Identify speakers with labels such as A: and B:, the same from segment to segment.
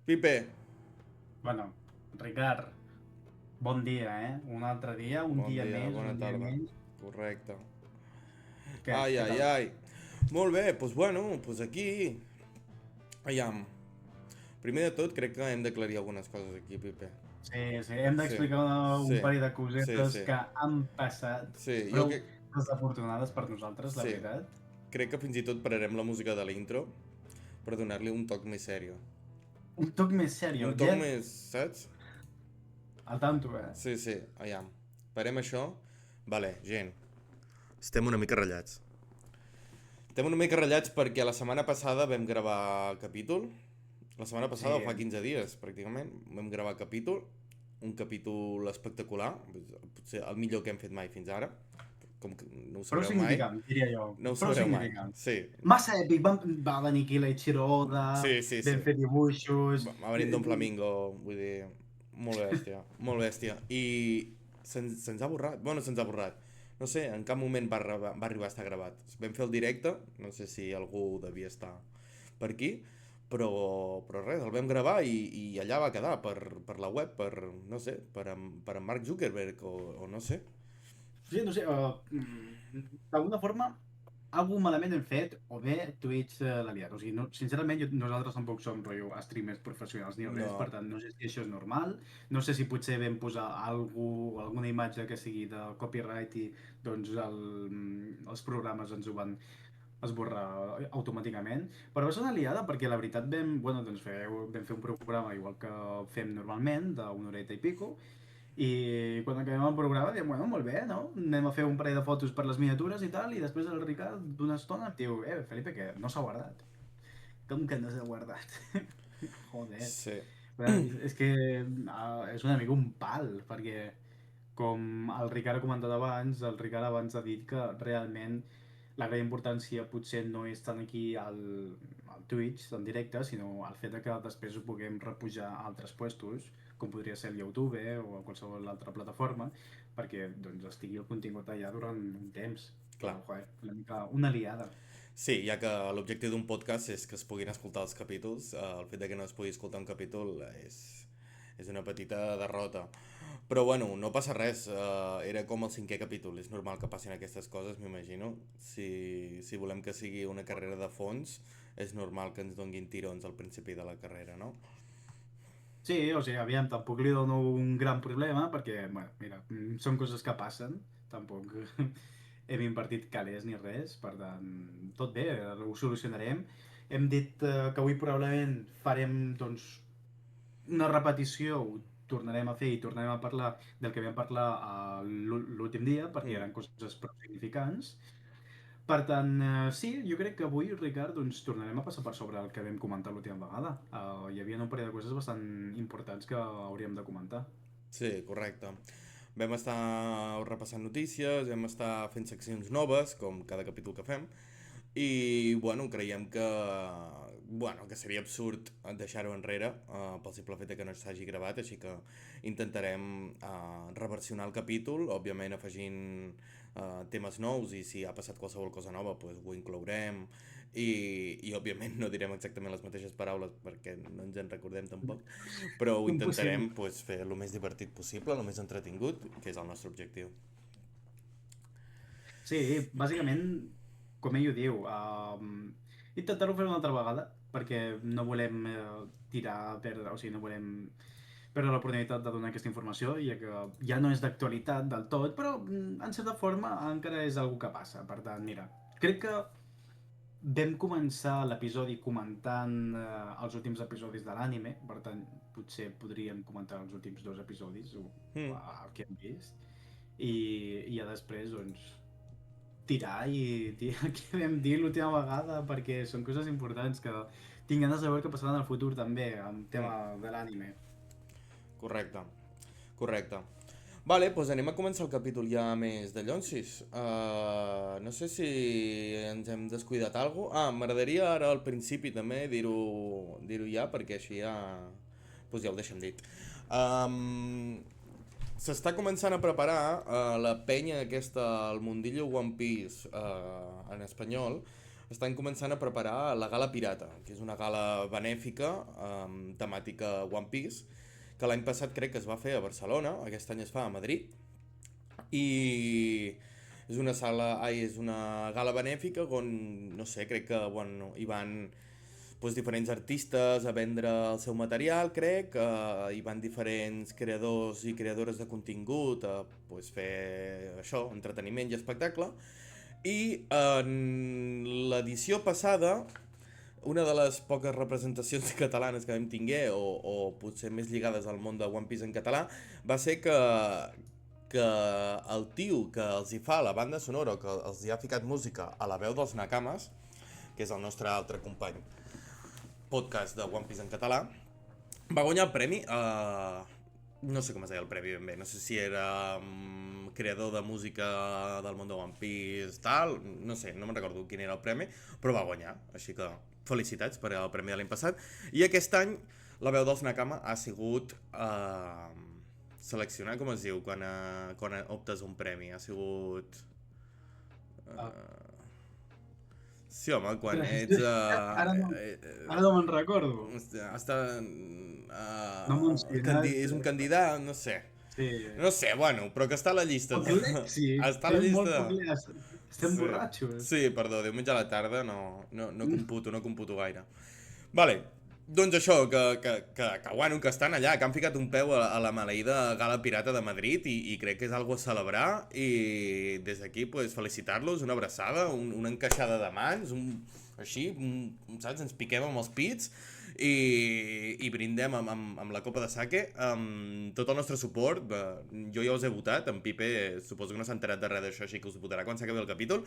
A: Pipe.
B: Bueno, Ricard, bon dia, eh? Un altre dia, un
A: Bon
B: dia
A: dia,
B: més,
A: bona
B: un dia
A: tarda.
B: menys.
A: Correcte.
B: Què?
A: Ai,
B: Què
A: ai,
B: tal?
A: ai. Molt bé, doncs bueno, doncs aquí... Aviam. Primer de tot, crec que hem d'aclarir algunes coses aquí, Pipe.
B: Sí, hem
A: Sí,
B: d'explicar un
A: sí,
B: parell de
A: sí,
B: cosetes
A: sí.
B: que han passat
A: Sí, jo
B: prou
A: que...
B: desafortunades per nosaltres, la
A: Sí.
B: veritat.
A: Crec que fins i tot pararem la música de l'intro per donar-li un toc més sèrio.
B: Un toc més sèrio,
A: Un toc
B: ja
A: més, saps?
B: al tanto, eh?
A: Sí, sí, aviam. Parem això. Vale, gent. Estem una mica ratllats. Estem una mica ratllats perquè la setmana passada vam gravar capítol. La setmana
B: Sí,
A: passada, o fa 15 dies, pràcticament, vam gravar capítol. Un capítol espectacular, potser el millor que hem fet mai fins ara. Com que no ho
B: prou
A: sabreu mai.
B: significant, diria jo.
A: No ho
B: Prou
A: sabreu mai.
B: significant.
A: Sí,
B: Massa èpic, va venir aquí l'Eiichiro Oda,
A: sí, sí, sí.
B: vam fer dibuixos...
A: Va venir Don Flamingo, vull dir, molt bèstia, molt bèstia. I se'ns ha borrat, bueno, se'ns ha borrat. No sé, en cap moment va arribar a estar gravat. Vam fer el directe, no sé si algú devia estar per aquí, però res, el vam gravar i allà va quedar per la web, no sé, per en Mark Zuckerberg o no sé.
B: Sí, no sé, d'alguna forma, algú malament hem fet, o bé Twitch l'ha liat. O sigui, no, sincerament, nosaltres tampoc som rotllo streamers professionals ni res, per
A: No,
B: tant, no sé si això és normal, no sé si potser vam posar alguna imatge que sigui de copyright i doncs els programes ens ho van esborrar automàticament, però va ser una liada perquè la veritat bueno, doncs vam fer un programa igual que fem normalment, d'una horeta i pico, i quan acabem el programa diem, bueno, molt bé, no? Anem a fer un parell de fotos per les miniatures i tal, i després el Ricard d'una estona em diu, Felipe, que no s'ha guardat. Com que no s'ha guardat? Joder.
A: sí.
B: Però és que és una mica un pal, perquè com el Ricard ha comentat abans, el Ricard abans ha dit que realment la gran importància potser no és tant aquí al Twitch, en directe, sinó el fet de que després ho puguem repujar a altres puestos, com podria ser el YouTube o a qualsevol altra plataforma, perquè doncs, estigui el contingut allà durant un temps. Però,
A: Clar.
B: joder, una mica una liada.
A: Sí, ja que l'objectiu d'un podcast és que es puguin escoltar els capítols, el fet de que no es pugui escoltar un capítol és una petita derrota. Però bueno, no passa res, era com el cinquè capítol, és normal que passin aquestes coses, m'imagino. Si volem que sigui una carrera de fons, és normal que ens donguin tirons al principi de la carrera, no?
B: Sí, o sigui, aviam, tampoc li dono un gran problema, perquè, bueno, mira, són coses que passen, tampoc hem invertit calés ni res, per tant, tot bé, ho solucionarem. Hem dit que avui probablement farem, doncs, una repetició, ho tornarem a fer i tornarem a parlar del que vam parlar l'últim dia, perquè
A: Mm.
B: eren coses prou significants. Per tant, sí, jo crec que avui, Ricard, doncs tornarem a passar per sobre el que vam comentar l'última vegada. Hi havia un parell de coses bastant importants que hauríem de comentar.
A: Sí, correcte. Vam estar repassant notícies, vam estar fent seccions noves, com cada capítol que fem, i bueno, creiem que seria absurd deixar-ho enrere pel simple fet de que no s'hagi gravat, així que intentarem reversionar el capítol, òbviament afegint temes nous, i si ha passat qualsevol cosa nova pues, ho inclourem, i òbviament no direm exactament les mateixes paraules perquè no ens en recordem tampoc, però ho
B: Impossible.
A: intentarem pues, fer el més divertit possible, el més entretingut, que és el nostre objectiu.
B: Sí, bàsicament, com ell ho diu, intentar-ho fer una altra vegada, perquè no volem tirar a perdre, o sigui, no volem perdre l'oportunitat de donar aquesta informació, ja que ja no és d'actualitat del tot, però en certa forma encara és algo que passa. Per tant, mira, crec que vam començar l'episodi comentant els últims episodis de l'ànime, per tant, potser podríem comentar els últims dos episodis, o
A: Mm,
B: el que hem vist, i ja després, doncs, tirar i tirar què vam dir l'última vegada, perquè són coses importants que tinc ganes de veure què passarà en el futur també, amb el
A: mm,
B: tema de l'ànime.
A: correcte, correcte. Vale, doncs anem a començar el capítol ja més de Llonsis. No sé si ens hem descuidat alguna cosa. M'agradaria ara al principi també dir-ho ja, perquè així ja, doncs ja ho deixem dit. Um, S'està començant a preparar la penya aquesta, el mundillo One Piece en espanyol, estan començant a preparar la Gala Pirata, que és una gala benèfica amb temàtica One Piece, que l'any passat crec que es va fer a Barcelona, aquest any es fa a Madrid, i és una gala benèfica on, no sé, crec que bueno, hi van pues, diferents artistes a vendre el seu material, crec, hi van diferents creadors i creadores de contingut a pues, fer això, entreteniment i espectacle, i en l'edició passada una de les poques representacions catalanes que vam tinguer, o potser més lligades al món de One Piece en català, va ser que el tio que els hi fa la banda sonora, que els hi ha ficat música a la veu dels Nakamas, que és el nostre altre company podcast de One Piece en català, va guanyar el premi no sé com es deia el premi ben bé, no sé si era creador de música del món de One Piece, tal, no sé, no me'n recordo quin era el premi, però va guanyar, així que felicitats per al premi de l'any passat. I aquest any la veu dels Nakama ha sigut seleccionar, com es diu, quan optes un premi, ha sigut... Sí, home, quan ets...
B: Ara no me'n recordo.
A: És un candidat, no sé.
B: Sí.
A: No sé, bueno, però que està a la llista.
B: Sí,
A: està a la llista.
B: Estem borratxos.
A: Sí, perdó, diumenge a la tarda no computo gaire. Vale, doncs això, que bueno, que estan allà, que han ficat un peu a la maleïda Gala Pirata de Madrid i crec que és algo a celebrar i des d'aquí, pues, felicitar-los, una abraçada, una encaixada de mans, així, saps, ens piquem amb els pits i brindem amb la copa de sake, amb tot el nostre suport. Jo ja us he votat, en Pipe suposo que no s'ha enterat de res d'això, així que us votarà quan s'acabi el capítol,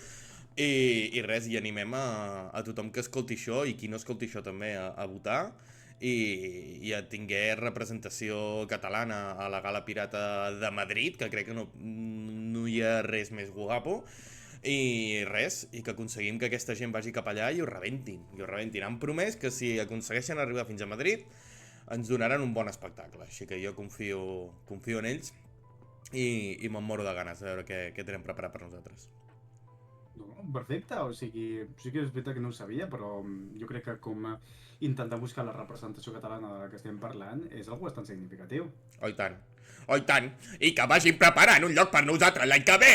A: i res, i animem a tothom que escolti això i qui no escolti això també a votar i a tinguer representació catalana a la Gala Pirata de Madrid, que crec que no hi ha res més guapo. I res, i que aconseguim que aquesta gent vagi cap allà i ho rebentin. Han promès que si aconsegueixen arribar fins a Madrid ens donaran un bon espectacle, així que jo confio en ells i me'n moro de ganes de veure què tenen preparat per nosaltres.
B: Perfecte, o sigui, sí que és veritat que no ho sabia, però jo crec que com intentar buscar la representació catalana de la que estem parlant és algo bastant significatiu.
A: Oh, i tant, i que vagin preparant un lloc per nosaltres l'any que ve!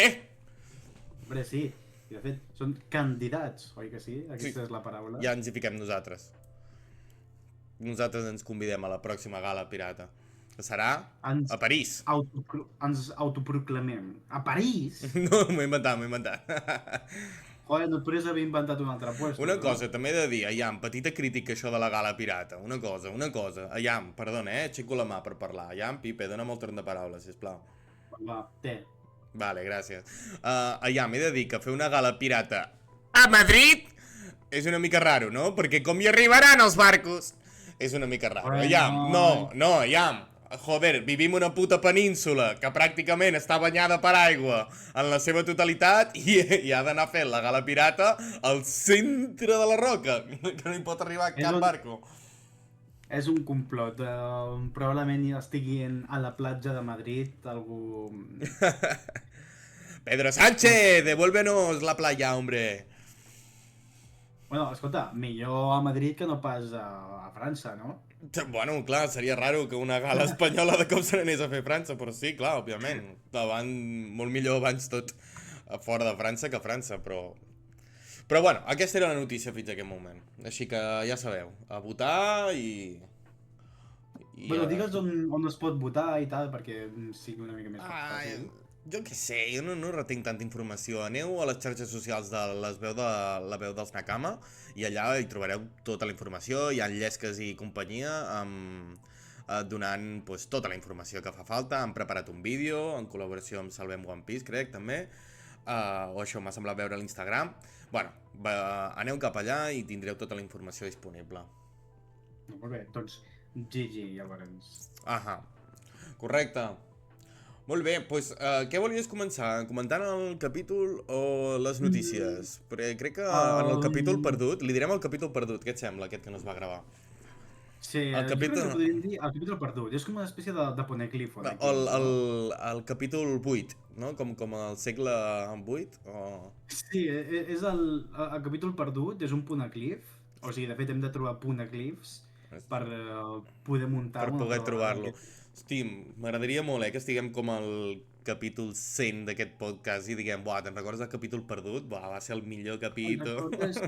B: Hombre, sí, i de fet són candidats, oi que sí? Aquesta és la paraula.
A: Ja ens hi fiquem nosaltres. Nosaltres ens convidem a la pròxima Gala Pirata, que serà a París.
B: Ens autoproclamem. A París?
A: No, m'ho he inventat.
B: Joder, no et podries haver inventat un altre puesto.
A: Una cosa, també he de dir, Ayam, petita crítica això de la Gala Pirata. Una cosa. Ayam, perdona, aixeco la mà per parlar. Ayam, Pipe, dona'm el torn de paraula, sisplau.
B: Va, té.
A: Vale, gràcies. Ayam, he de dir que fer una Gala Pirata a Madrid és una mica raro, no? Perquè com hi arribaran els barcos? És una mica raro. Ayam, no, Ayam. Joder, vivim una puta península que pràcticament està banyada per aigua en la seva totalitat i ha d'anar fent la Gala Pirata al centre de la roca, que no hi pot arribar cap barco.
B: És un complot. Probablement estigui a la platja de Madrid algú...
A: Pedro Sánchez, devuélvenos la playa, hombre.
B: Bueno, escolta, millor a Madrid que no pas a França, no?
A: Bueno, clar, seria raro que una gala espanyola de cop se n'anés a fer a França, però sí, clar, òbviament. Molt millor abans tot fora de França que a França, però... Però bueno, aquesta era la notícia fins a aquest moment. Així que ja sabeu, a votar i
B: bueno, digues on es pot votar i tal, perquè sigui una mica més fàcil.
A: Jo què sé, jo no retenc tanta informació. Aneu a les xarxes socials de la veu dels Nakama i allà hi trobareu tota la informació, hi ha llesques i companyia donant pues, tota la informació que fa falta. Han preparat un vídeo en col·laboració amb Salvem One Piece, crec, també. O això m'ha semblat veure a l'Instagram. Bueno, aneu cap allà i tindreu tota la informació disponible.
B: Molt bé, doncs GG, llavors.
A: Ahà, correcte. Molt bé, doncs què volies començar? Comentant el capítol o les notícies? Perquè crec que en el capítol perdut, li direm el capítol perdut, què et sembla, aquest que no es va gravar?
B: Sí,
A: El
B: jo crec que
A: capítol...
B: podríem dir el capítol perdut. És com una espècie de poneglyph
A: O
B: aquí, no?
A: el capítol 8, no? Com el segle 8, o...
B: Sí, és el capítol perdut, és un poneglyph. O sigui, de fet, hem de trobar poneglyphs per poder muntar
A: Per
B: una
A: poder
B: altra vegada
A: trobar-lo.
B: aquest.
A: Hosti, m'agradaria molt, que estiguem com al capítol 100 d'aquest podcast i diguem, buah, te'n recordes del capítol perdut? Buah, va ser el millor
B: Te'n
A: capítol.
B: recordes?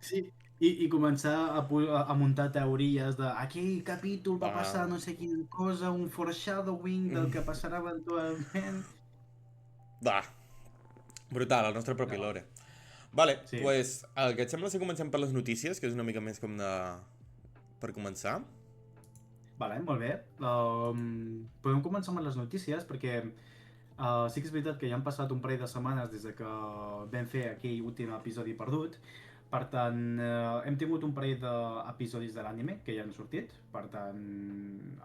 B: Sí, i començar a muntar teories de aquell capítol va passar
A: Buah.
B: no sé quina cosa, un foreshadowing del que passarà eventualment.
A: Buah, brutal, el nostre propi lore. Vale,
B: Sí,
A: pues, el que et sembla si comencem per les notícies, que és una mica més com de... per començar?
B: vale, molt bé. Podem començar amb les notícies perquè sí que és veritat que ja han passat un parell de setmanes des de que vam fer aquell últim episodi perdut. Per tant, hem tingut un parell d'episodis de l'anime que ja han sortit, per tant,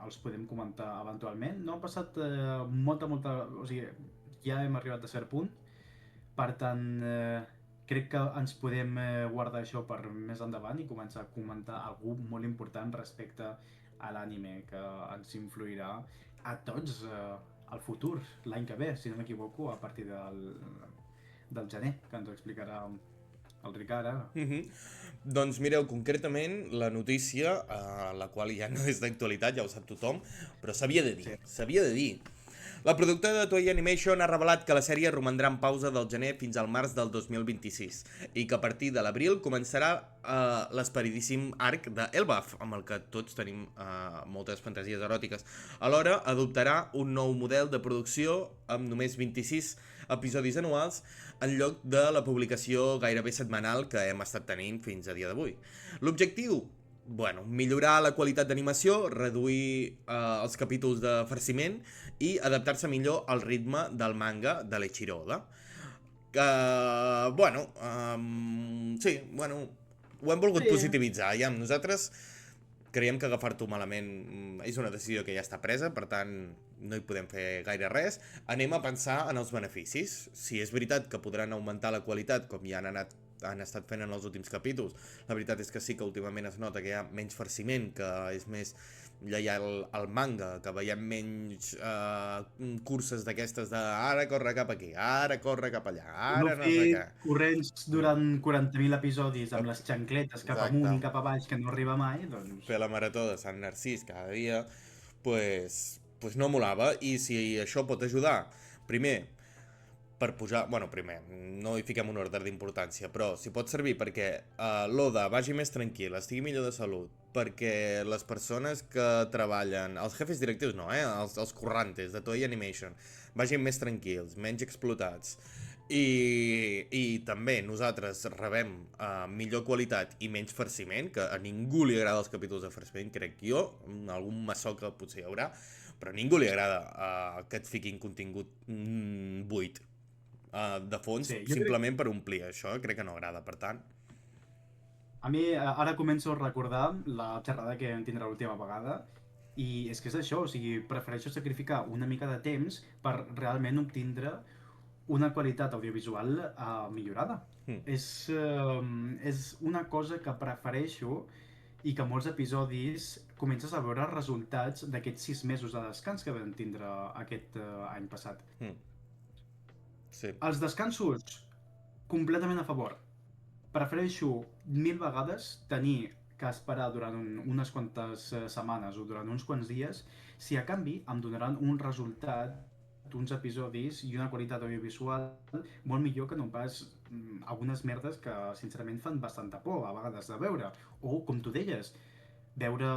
B: els podem comentar eventualment. No ha passat molta... O sigui, ja hem arribat a cert punt, per tant, crec que ens podem guardar això per més endavant i començar a comentar algú molt important respecte a l'anime que ens influirà a tots al futur, l'any que ve, si no m'equivoco, a partir del gener, que ens ho explicarà el Ricard ara.
A: Doncs mireu, concretament, la notícia, la qual ja no és d'actualitat, ja ho sap tothom, però s'havia de dir,
B: Sí.
A: s'havia de dir. La productora de Toei Animation ha revelat que la sèrie romandrà en pausa del gener fins al març del 2026 i que a partir de l'abril començarà l'esperidíssim arc de Elbaf, amb el que tots tenim moltes fantasies eròtiques. Alhora, adoptarà un nou model de producció amb només 26 episodis anuals en lloc de la publicació gairebé setmanal que hem estat tenint fins a dia d'avui. L'objectiu? Bueno, millorar la qualitat d'animació, reduir els capítols de farciment i adaptar-se millor al ritme del manga de l'Eiichiro Oda. Sí, bueno, ho hem volgut
B: Sí,
A: positivitzar. Ja, nosaltres creiem que agafar-t'ho malament és una decisió que ja està presa, per tant no hi podem fer gaire res. Anem a pensar en els beneficis. Si és veritat que podran augmentar la qualitat, com ja han estat fent en els últims capítols, la veritat és que sí que últimament es nota que hi ha menys farciment, que és més lleial al manga, que veiem menys curses d'aquestes de ara corre cap aquí, ara corre cap allà,
B: no
A: ara no sé
B: fer
A: què.
B: corrents durant 40.000 episodis amb les xancletes cap
A: Exacte.
B: amunt i cap a baix que no arriba mai, doncs...
A: Fer la marató de Sant Narcís cada dia, pues no molava. I si això pot ajudar, primer, per pujar... Bueno, primer, no hi fiquem un ordre d'importància, però si pot servir perquè l'Oda vagi més tranquil, estigui millor de salut, perquè les persones que treballen, els jefes directius no, els currantes de Toei Animation, vagin més tranquils, menys explotats, i també nosaltres rebem millor qualitat i menys farciment, que a ningú li agrada els capítols de farciment, crec jo, algun maçó que potser hi haurà, però a ningú li agrada que et fiquin contingut buit de fons,
B: Sí, jo crec...
A: simplement per omplir això, crec que no agrada, per tant.
B: A mi ara començo a recordar la xerrada que vam tindre l'última vegada i és que és això, o sigui, prefereixo sacrificar una mica de temps per realment obtindre una qualitat audiovisual millorada. És una cosa que prefereixo i que molts episodis comences a veure resultats d'aquests 6 mesos de descans que vam tindre aquest any passat.
A: Sí.
B: Els descansos, completament a favor. Prefereixo 1000 vegades tenir que esperar durant unes quantes setmanes o durant uns quants dies si a canvi em donaran un resultat, uns episodis i una qualitat audiovisual molt millor que no pas algunes merdes que sincerament fan bastanta por a vegades de veure. O, com tu deies, veure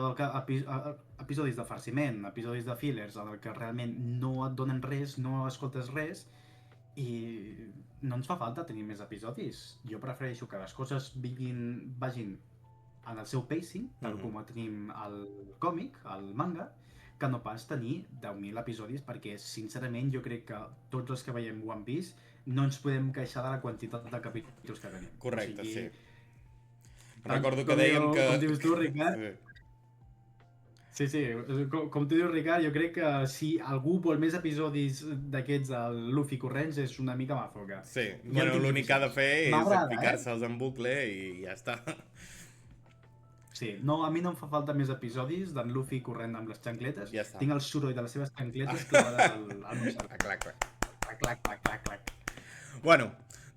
B: episodis de farciment, episodis de fillers en el que realment no et donen res, no escoltes res i no ens fa falta tenir més episodis. Jo prefereixo que les coses vagin en el seu pacing, tal com ho tenim al còmic, al manga, que no pas tenir 10.000 episodis, perquè sincerament jo crec que tots els que veiem One Piece no ens podem queixar de la quantitat de capítols que tenim.
A: Correcte,
B: o sigui,
A: sí. Recordo que dèiem que...
B: Com dius tu, Ricard,
A: Sí.
B: Sí, com tu dius, Ricard, jo crec que si algú vol més episodis d'aquests al Luffy corrents és una mica mafoga.
A: Sí,
B: Ja
A: bueno,
B: en tinc
A: l'únic que ha de fer és
B: M'agrada,
A: ficar-se'ls en bucle i ja està.
B: Sí, no, a mi no em fa falta més episodis d'en Luffy corrent amb les xancletes.
A: Ja està.
B: Tinc el soroll de les seves xancletes clavades al meu cervell.
A: Clar, clar.
B: Clac, clac, clac, clac, clac.
A: Bueno,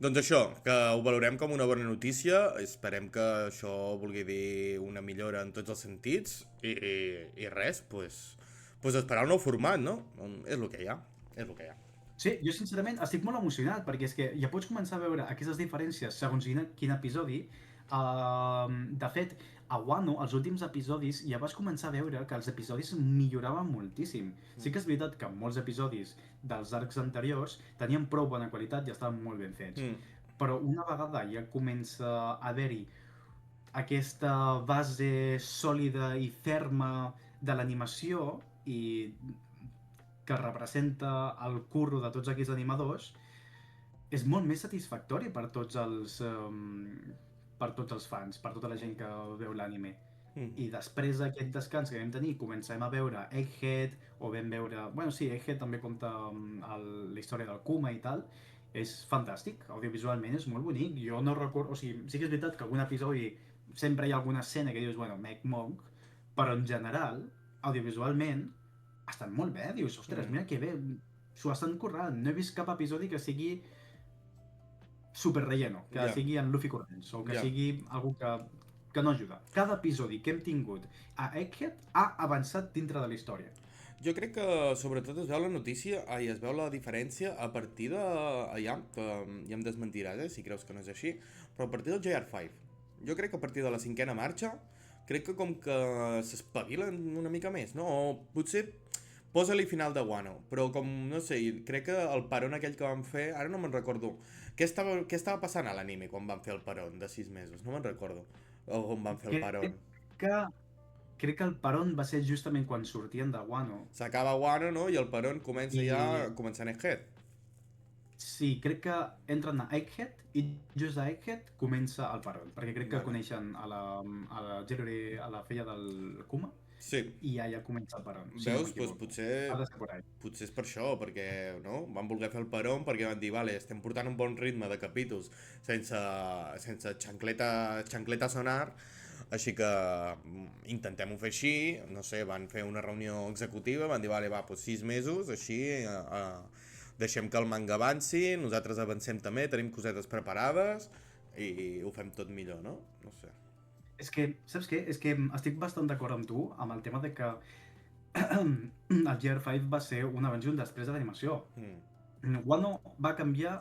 A: doncs això, que ho valorem com una bona notícia, esperem que això vulgui dir una millora en tots els sentits i res, pues esperar un nou format, no? És el que hi ha, és el que hi ha.
B: Sí, jo sincerament estic molt emocionat perquè és que ja pots començar a veure aquestes diferències segons quin episodi. De fet, a Wano, els últims episodis, ja vas començar a veure que els episodis milloraven moltíssim. Sí que és veritat que molts episodis dels arcs anteriors tenien prou bona qualitat i estaven molt ben fets. Però una vegada ja comença a haver-hi aquesta base sòlida i ferma de l'animació i que representa el curro de tots aquests animadors, és molt més satisfactori per tots els fans, per tota la gent que veu l'anime. I després d'aquest descans que vam tenir, comencem a veure Egghead, o vam veure... Bueno, sí, Egghead també compta la història del Kuma i tal. És fantàstic, audiovisualment és molt bonic. Jo no recordo... O sigui, sí que és veritat que algun episodi sempre hi ha alguna escena que dius, bueno, Meg Monk, però en general, audiovisualment, estan molt bé, dius, ostres, mira que bé, s'ho estan currant, no he vist cap episodi que sigui super relleno, que sigui en Luffy corrents, o que sigui algú que no ajuda. Cada episodi que hem tingut a Egghead ha avançat dintre de la història.
A: Jo crec que sobretot es veu la notícia, es veu la diferència a partir de... ja em desmentiràs, si creus que no és així, però a partir del JR5. Jo crec que a partir de la 5ª marxa, crec que com que s'espavilen una mica més, no? O potser posa-li final de Wano, però com, no sé, crec que el peron aquell que van fer, ara no me'n recordo, què estava passant a l'anime quan van fer el peron de 6 mesos? No me'n recordo, o on van fer el peron.
B: Crec que el peron va ser justament quan sortien de Wano.
A: S'acaba Wano, no? I el peron comença ja començant Egghead.
B: Sí, crec que entren a Egghead i just a Egghead comença el peron, perquè crec que coneixen a la filla del Kuma.
A: Sí.
B: I ja comença el peron.
A: Veus? Doncs potser és per això, perquè no? Van voler fer el peron perquè van dir, vale, estem portant un bon ritme de capítols sense xancleta sonar, així que intentem-ho fer així, no sé, van fer una reunió executiva, van dir, vale, va, doncs 6 mesos, així deixem que el manga avanci, nosaltres avancem també, tenim cosetes preparades i ho fem tot millor, no? No sé.
B: És que, saps què? És que estic bastant d'acord amb tu amb el tema de que el GR5 va ser un abans i un després de l'animació. Wano va canviar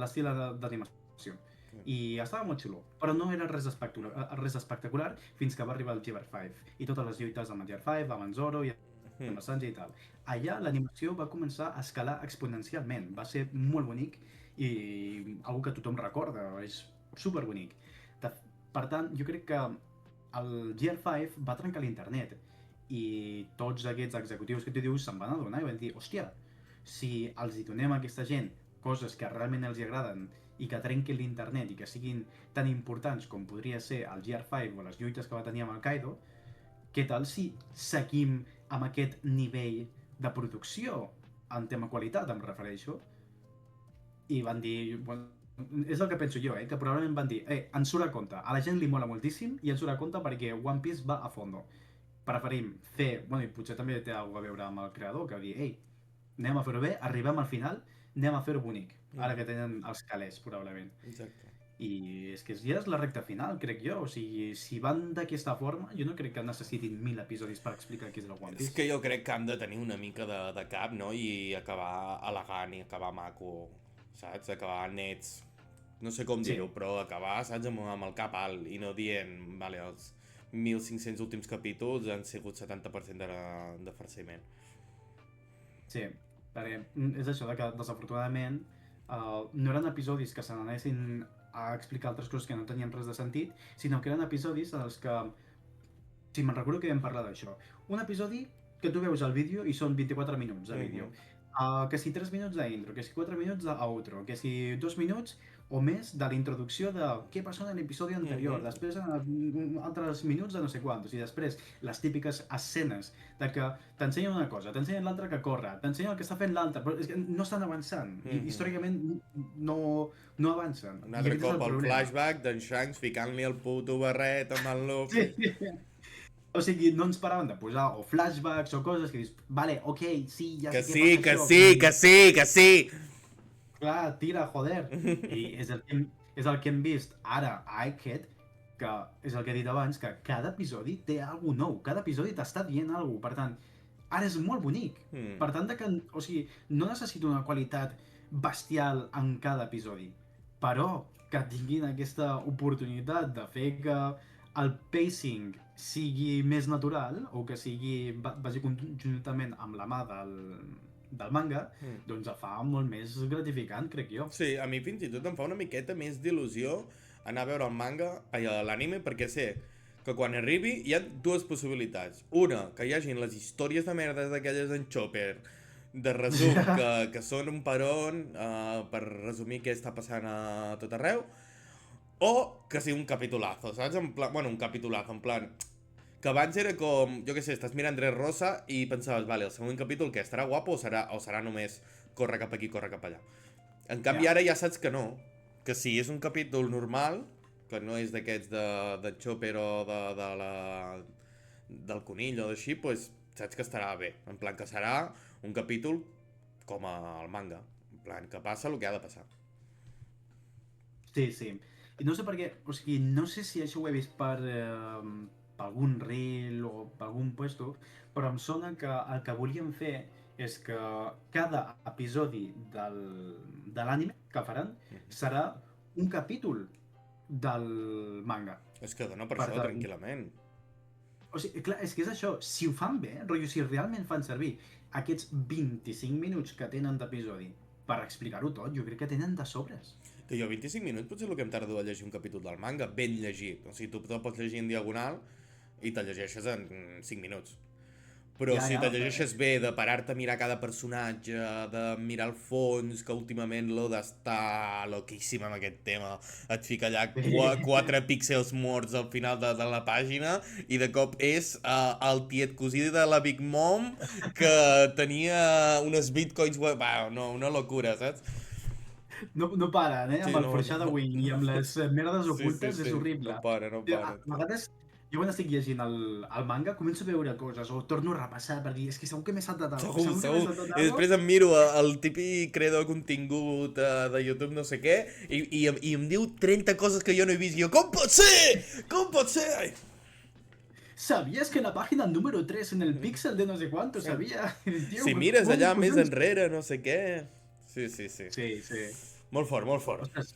B: l'estil d'animació i estava molt xulo, però no era res espectacular fins que va arribar el GR5 i totes les lluites amb el GR5, amb en Zoro i amb el Sanji i tal. Allà l'animació va començar a escalar exponencialment, va ser molt bonic i algo que tothom recorda, és superbonic. Per tant, jo crec que el GR5 va trencar l'internet i tots aquests executius que tu dius se'n van adonar i van dir, hòstia, si els hi donem a aquesta gent coses que realment els agraden i que trenquin l'internet i que siguin tan importants com podria ser el GR5 o les lluites que va tenir amb el Kaido, què tal si seguim amb aquest nivell de producció en tema qualitat, em refereixo? I van dir, bueno, és el que penso jo, que probablement van dir, ens surt a compte, a la gent li mola moltíssim i ens surt a compte perquè One Piece va a fondo. Preferim fer, bueno, i potser també té alguna a veure amb el creador, que va dir, anem a fer-ho bé, arribem al final, anem a fer-ho bonic, ara que tenen els calés, probablement.
A: Exacte.
B: I és que ja és la recta final, crec jo, o sigui, si van d'aquesta forma, jo no crec que necessitin 1000 episodis per explicar què és el One Piece.
A: És que jo crec que han de tenir una mica de cap, no?, i acabar elegant i acabar maco, saps? Acabar nets, no sé com dir-ho, però acabar, saps, amb el cap alt i no dient, vale, els 1.500 últims capítols han sigut 70% de farciment.
B: Sí, perquè és això de que desafortunadament no eren episodis que se n'anessin a explicar altres coses que no tenien res de sentit, sinó que eren episodis en els que, si me'n recordo que vam parlar d'això, un episodi que tu veus al vídeo i són 24 minuts de vídeo, que si 3 minuts d'intro, que si 4 minuts d'outro, que si 2 minuts o més de la introducció de què passa en l'episodi anterior, després altres minuts de no sé quantos, i després les típiques escenes de que t'ensenyen una cosa, t'ensenyen l'altra que corre, t'ensenyen el que està fent l'altre, però és que no estan avançant, i històricament no, no avancen.
A: Un
B: I
A: altre
B: aquest és
A: cop
B: el
A: el
B: problema.
A: flashback d'en Shanks ficant-li el puto barret amb el Luffy.
B: Sí. O sigui, no ens paraven de posar o flashbacks o coses que dius, vale, ok, sí, ja
A: Que
B: sé què
A: sí,
B: passa
A: que
B: això.
A: sí, que sí, que sí!
B: Clar, tira, joder. I és el que hem vist ara a Egghead, que és el que he dit abans, que cada episodi té alguna nou, cada episodi t'està dient alguna cosa, per tant, ara és molt bonic. Per tant, que, o sigui, no necessito una qualitat bestial en cada episodi, però que tinguin aquesta oportunitat de fer que el pacing sigui més natural o que sigui vagi conjuntament amb la mà del manga, doncs el fa molt més gratificant, crec jo.
A: Sí, a mi fins i tot em fa una miqueta més d'il·lusió anar a veure el manga, l'anime, perquè sé que quan arribi hi ha dues possibilitats. Una, que hi hagin les històries de merda d'aquelles en Chopper, de resum, que són un peron per resumir què està passant a tot arreu, o que sigui un capitulazo, saps? En plan, bueno, un capitulazo, en plan... Que abans era com, jo què sé, estàs mirant Dressrosa i pensaves, vale, el següent capítol què, estarà guapo o serà només corre cap aquí, corre cap allà? En canvi, ara ja saps que no, que si és un capítol normal, que no és d'aquests de Chopper o del conill o d'així, pues, saps que estarà bé. En plan, que serà un capítol com el manga. En plan, que passa el que ha de passar.
B: Sí, sí. I no sé per què, o sigui, no sé si això ho he vist per algun reel o per algun puesto, però em sona que el que volien fer és que cada episodi de l'anime que faran serà un capítol del manga.
A: És que dona per
B: Per
A: això,
B: tant,
A: tranquil·lament.
B: o sigui, clar, és que és això, si ho fan bé, rotllo, si realment fan servir aquests 25 minuts que tenen d'episodi per explicar-ho tot, jo crec que tenen de sobres.
A: Que jo 25 minuts potser el que em tardo a llegir un capítol del manga, ben llegit. O sigui, tu te'l pots llegir en diagonal i te'l llegeixes en 5 minuts. Però
B: Ja,
A: si
B: ja,
A: te'l llegeixes bé, de parar-te a mirar cada personatge, de mirar el fons, que últimament l'Oda està loquíssim amb aquest tema, et fica allà 4 píxels morts al final de la pàgina i de cop és el tiet cosí de la Big Mom que tenia unes bitcoins... Va, no, una locura, saps?
B: No paren,
A: Sí,
B: amb el
A: no,
B: foreshadowing i amb les merdes ocultes, és horrible.
A: no para, no
B: A
A: para.
B: vegades, jo quan estic llegint el manga, començo a veure coses o torno a repassar per dir, és que segur que m'he saltat alguna cosa,
A: Segur. I després em miro el típic creador de contingut de YouTube no sé què i em diu 30 coses que jo no he vist i jo, com pot ser? Com pot ser? Ai.
B: ¿Sabías que la página número 3 en el píxel de no sé cuánto sabía? Tío,
A: Si mires allà
B: com
A: més
B: no
A: enrere, no sé què... Sí.
B: Sí, sí.
A: Molt fort, molt fort.
B: Ostres.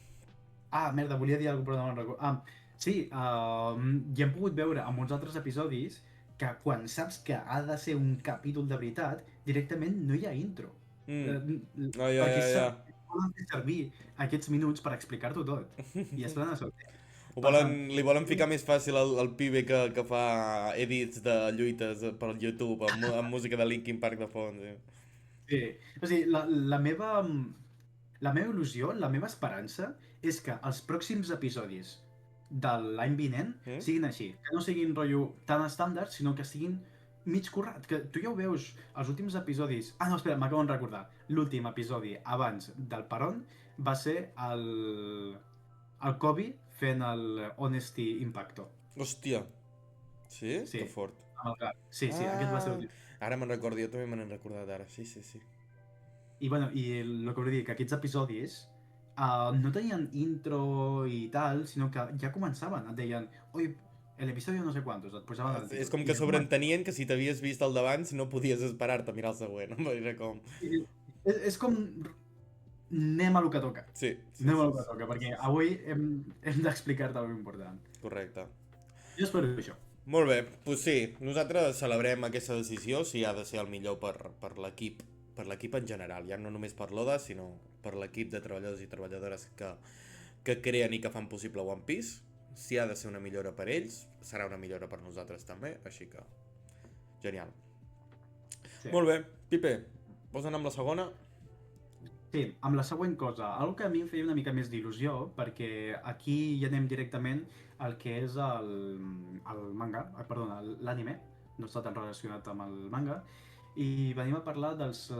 B: Merda, volia dir alguna cosa, però no me'n recordo. Sí, ja hem pogut veure en uns altres episodis que quan saps que ha de ser un capítol de veritat, directament no hi ha intro. Perquè
A: Ja.
B: poden fer servir aquests minuts per explicar-t'ho tot. I es poden sortir.
A: Li volen ficar més fàcil al pibe que fa edits de lluites per YouTube amb música de Linkin Park de fons.
B: Sí. O sigui, la meva il·lusió, la meva esperança, és que els pròxims episodis de l'any vinent siguin així. Que no siguin rotllo tan estàndard, sinó que siguin mig currat. Que tu ja ho veus, els últims episodis... No, espera, m'acabo de recordar. L'últim episodi abans del Peron va ser el Kobe fent el Honesty Impacto.
A: Hòstia. Sí?
B: Sí.
A: Que fort.
B: Amb el cap. Sí, aquest va ser l'últim.
A: Ara me'n recordo, jo també me n'he recordat ara, sí.
B: I bueno, i el que volia dir, que aquests episodis no tenien intro i tal, sinó que ja començaven, et deien, oi, l'episodi no sé quantos, et posaven el títol.
A: És com que sobreentenien que si t'havies vist el d'abans no podies esperar-te a mirar el següent, era com...
B: És com anem a lo que toca.
A: Sí.
B: Anem a lo que toca, perquè avui hem d'explicar-te alguna important.
A: Correcte.
B: Jo espero això.
A: Molt bé, doncs sí, nosaltres celebrem aquesta decisió, si ha de ser el millor per l'equip en general, ja no només per l'Oda, sinó per l'equip de treballadors i treballadores que creen i que fan possible One Piece. Si ha de ser una millora per ells, serà una millora per nosaltres també, així que... Genial. Sí. Molt bé, Pipe, vols anar amb la segona?
B: Sí, amb la següent cosa, algo que a mi em feia una mica més d'il·lusió, perquè aquí ja anem directament al que és el manga, perdona, l'anime, no està tan relacionat amb el manga, i venim a parlar dels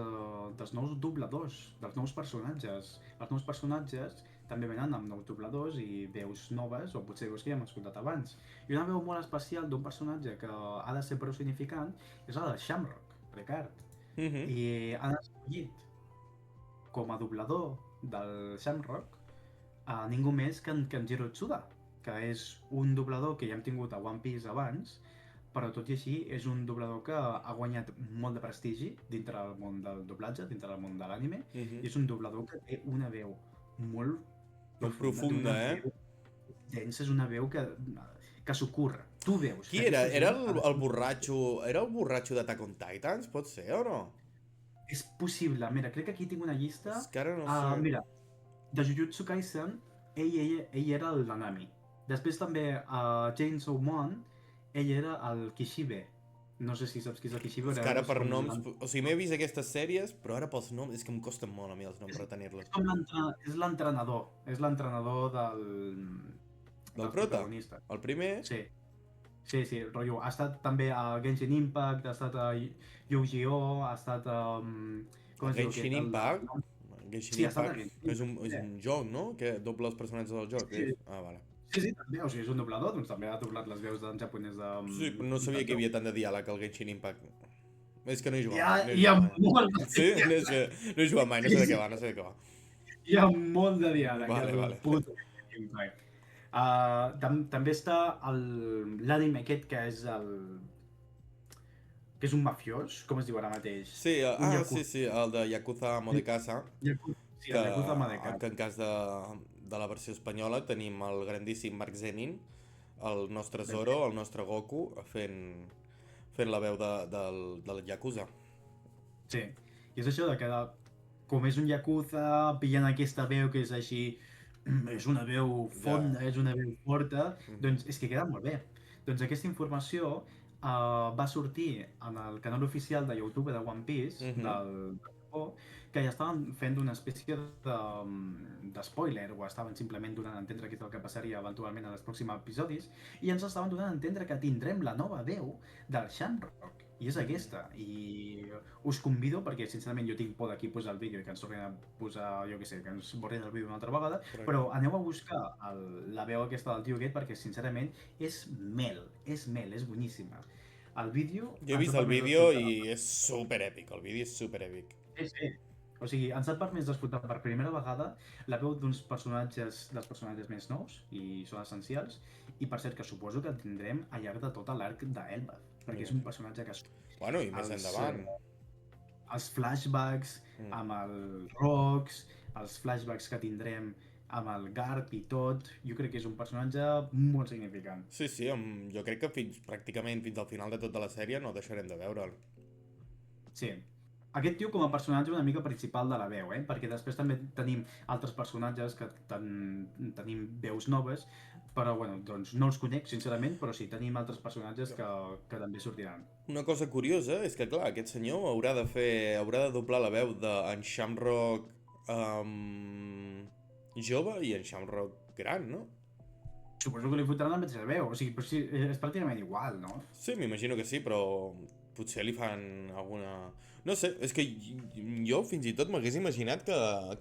B: nous dobladors, dels nous personatges. Els nous personatges també venen amb nous dobladors i veus noves, o potser veus que ja hem escoltat abans. I una veu molt especial d'un personatge que ha de ser prou significant és la de Shamrock, Ricard.
A: Mhm.
B: I han escollit com a doblador del Shamrock a ningú més que en Jiro Tsuda, que és un doblador que ja hem tingut a One Piece abans, però tot i així és un doblador que ha guanyat molt de prestigi dintre del món del doblatge, dintre del món de l'anime,
A: Mhm.
B: i és un doblador que té una veu molt
A: Molt
B: profunda, té
A: profunda,
B: una veu densa, és una veu que s'ocorre. Tu veus
A: Qui
B: que
A: era?
B: aquesta
A: Era
B: gent ha de
A: el
B: ser...
A: borratxo... Era el borratxo d'Attack on Titans, pot ser o no?
B: És possible. Mira, crec que aquí tinc una llista.
A: És que ara no sé.
B: Mira, de Jujutsu Kaisen, ell era el Nanami. Després també a Chainsaw Man, ell era el Kishibe. No sé si saps qui és el Kishibe.
A: És que
B: Era,
A: ara
B: és
A: per
B: com
A: noms... O sigui, m'he vist aquestes sèries, però ara pels noms... És que em costen molt a mi els noms retenir-los.
B: com és l'entrenador. És l'entrenador
A: Del
B: dels
A: prota?
B: protagonistes.
A: El primer?
B: Sí. Sí, sí, rotllo. Ha estat també a Genshin Impact, ha estat a Yu-Gi-Oh!, ha estat a... com
A: A
B: es diu aquest?
A: Genshin Impact? Genshin
B: Sí, ha estat a
A: Impact
B: Genshin
A: és
B: Impact.
A: un joc, no? Que dobla els personatges del joc.
B: Sí,
A: Ah, vale.
B: sí, sí, també. O sigui, és un doblador, doncs també ha doblat les veus en japonès de...
A: Sí, però no sabia que hi havia tant de diàleg al Genshin Impact. És que no he jugat mai, no he
B: Hi ha
A: jugat mai.
B: molt de
A: Sí? No he jugat mai, no sé de què va, no sé de què va.
B: Hi ha molt de diàleg,
A: Vale,
B: el
A: vale.
B: puto Impact. També està l'anime aquest que és un mafiós, com es diu ara mateix?
A: Sí,
B: Un
A: sí,
B: yakuza.
A: sí, el de Yakuza Amo de Casa,
B: Sí,
A: que,
B: el Yakuza Madekat.
A: que en cas de la versió espanyola tenim el grandíssim Marc Zenin, el nostre Zoro, el nostre Goku, fent la veu del Yakuza.
B: Sí, i és això de que com és un yakuza, pillant aquesta veu que és així, és una veu fonda, és una veu forta, doncs és que queda molt bé. Doncs aquesta informació va sortir en el canal oficial de YouTube de One Piece, del Japó, que ja estaven fent una espècie de spoiler, o estaven simplement donant a entendre què és el que passaria eventualment en els pròxims episodis, i ens estaven donant a entendre que tindrem la nova veu del Shamrock, i és aquesta, i us convido, perquè sincerament jo tinc por d'aquí posar el vídeo i que ens tornin a posar, jo què sé, que ens borrin el vídeo una altra vegada, però aneu a buscar la veu aquesta del tio aquest perquè sincerament és mel, és boníssima. El vídeo...
A: Jo he vist el vídeo i és super èpic, el vídeo és super èpic.
B: Sí, sí. O sigui, ens ha permès d'escoltar per primera vegada la veu dels personatges més nous, i són essencials, i per cert que suposo que el tindrem al llarg de tot l'arc d'Elbaf, perquè és un personatge que...
A: Bueno, i més endavant.
B: Els flashbacks amb els Rocks, els flashbacks que tindrem amb el Garp i tot, jo crec que és un personatge molt significant.
A: Sí, sí, jo crec que pràcticament fins al final de tota la sèrie no deixarem de veure'l.
B: Sí. Aquest tio com a personatge una mica principal de la veu, perquè després també tenim altres personatges que tenim veus noves, però bueno, doncs no els conec sincerament, però sí, tenim altres personatges que també sortiran.
A: Una cosa curiosa és que, clar, aquest senyor haurà de doblar la veu d'en Shamrock jove i en Shamrock gran, no?
B: Suposo que li fotran la mateixa veu, o sigui, però sí, és pràcticament igual, no?
A: Sí, m'imagino que sí, però potser li fan alguna... No sé, és que jo fins i tot m'hagués imaginat que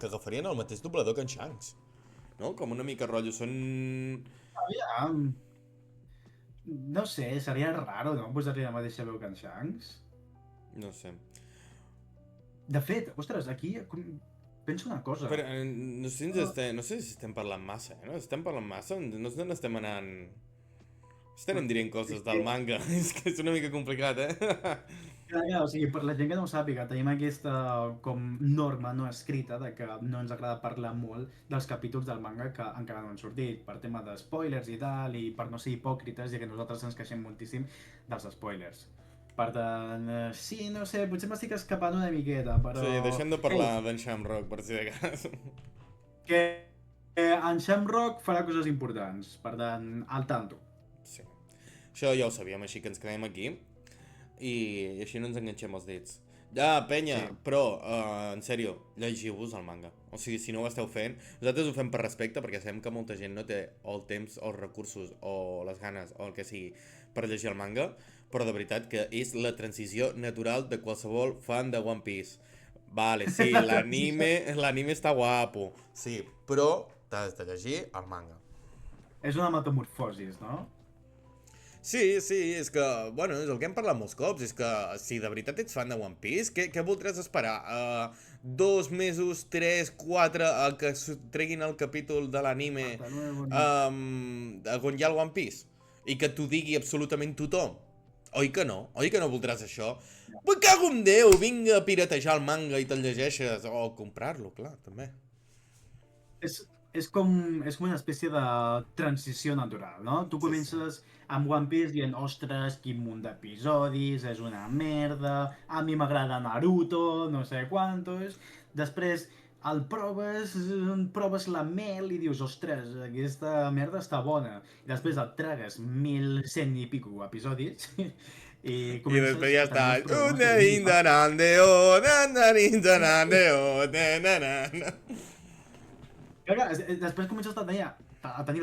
A: agafarien el mateix doblador que en Shanks. No? Com una mica rotllo, són...
B: Aviam... No sé, seria raro, no? Posar-li la mateixa veu que en Shanks.
A: No sé.
B: De fet, ostres, aquí penso una cosa.
A: Però no sé si estem parlant massa, no? Estem parlant massa? No estem anant... Estem dient coses del manga. És que és una mica complicat,
B: Clar, o sigui, per la gent que no ho sàpiga, tenim aquesta com norma no escrita de que no ens agrada parlar molt dels capítols del manga que encara no han sortit, per tema de spoilers i tal, i per no ser hipòcrites, ja que nosaltres ens queixem moltíssim dels spoilers. Per tant, sí, no sé, potser m'estic escapant una miqueta, però...
A: Sí, deixem de parlar d'en Shamrock, per si de cas.
B: Que en Shamrock farà coses importants, per tant, al tanto.
A: Sí. Això ja ho sabíem, així que ens quedem aquí. I així no ens enganxem els dits. Ja, penya,
B: Sí.
A: però, en sèrio, llegiu-vos el manga. O sigui, si no ho esteu fent, nosaltres ho fem per respecte, perquè sabem que molta gent no té o el temps, o els recursos, o les ganes, o el que sigui, per llegir el manga, però de veritat que és la transició natural de qualsevol fan de One Piece. Vale, sí, l'anime està guapo, sí, però t'has de llegir el manga.
B: És una metamorfosis, no?
A: Sí, sí, és que, bueno, és el que hem parlat molts cops, és que si de veritat ets fan de One Piece, què voldràs esperar? 2 mesos, 3, 4, a que treguin el capítol de l'anime
B: Hasta luego.
A: on hi ha el One Piece? I que t'ho digui absolutament tothom? Oi que no? Oi que no voldràs això? Pues cago en Déu, vinga a piratejar el manga i te'l llegeixes, o comprar-lo, clar, també.
B: És, és com una espècie de transició natural, no? Tu
A: Sí, sí.
B: comences amb One Piece dient, ostres, quin munt d'episodis, és una merda, a mi m'agrada Naruto, no sé quantos. Després el proves la mel i dius, ostres, aquesta merda està bona. I després et tragues 1.100 i pico episodis i
A: I després
B: comences
A: ja
B: a
A: està.
B: tenir els problemes que tenim
A: Una nande, nande, na, na, na.
B: Clar, després comences a tenir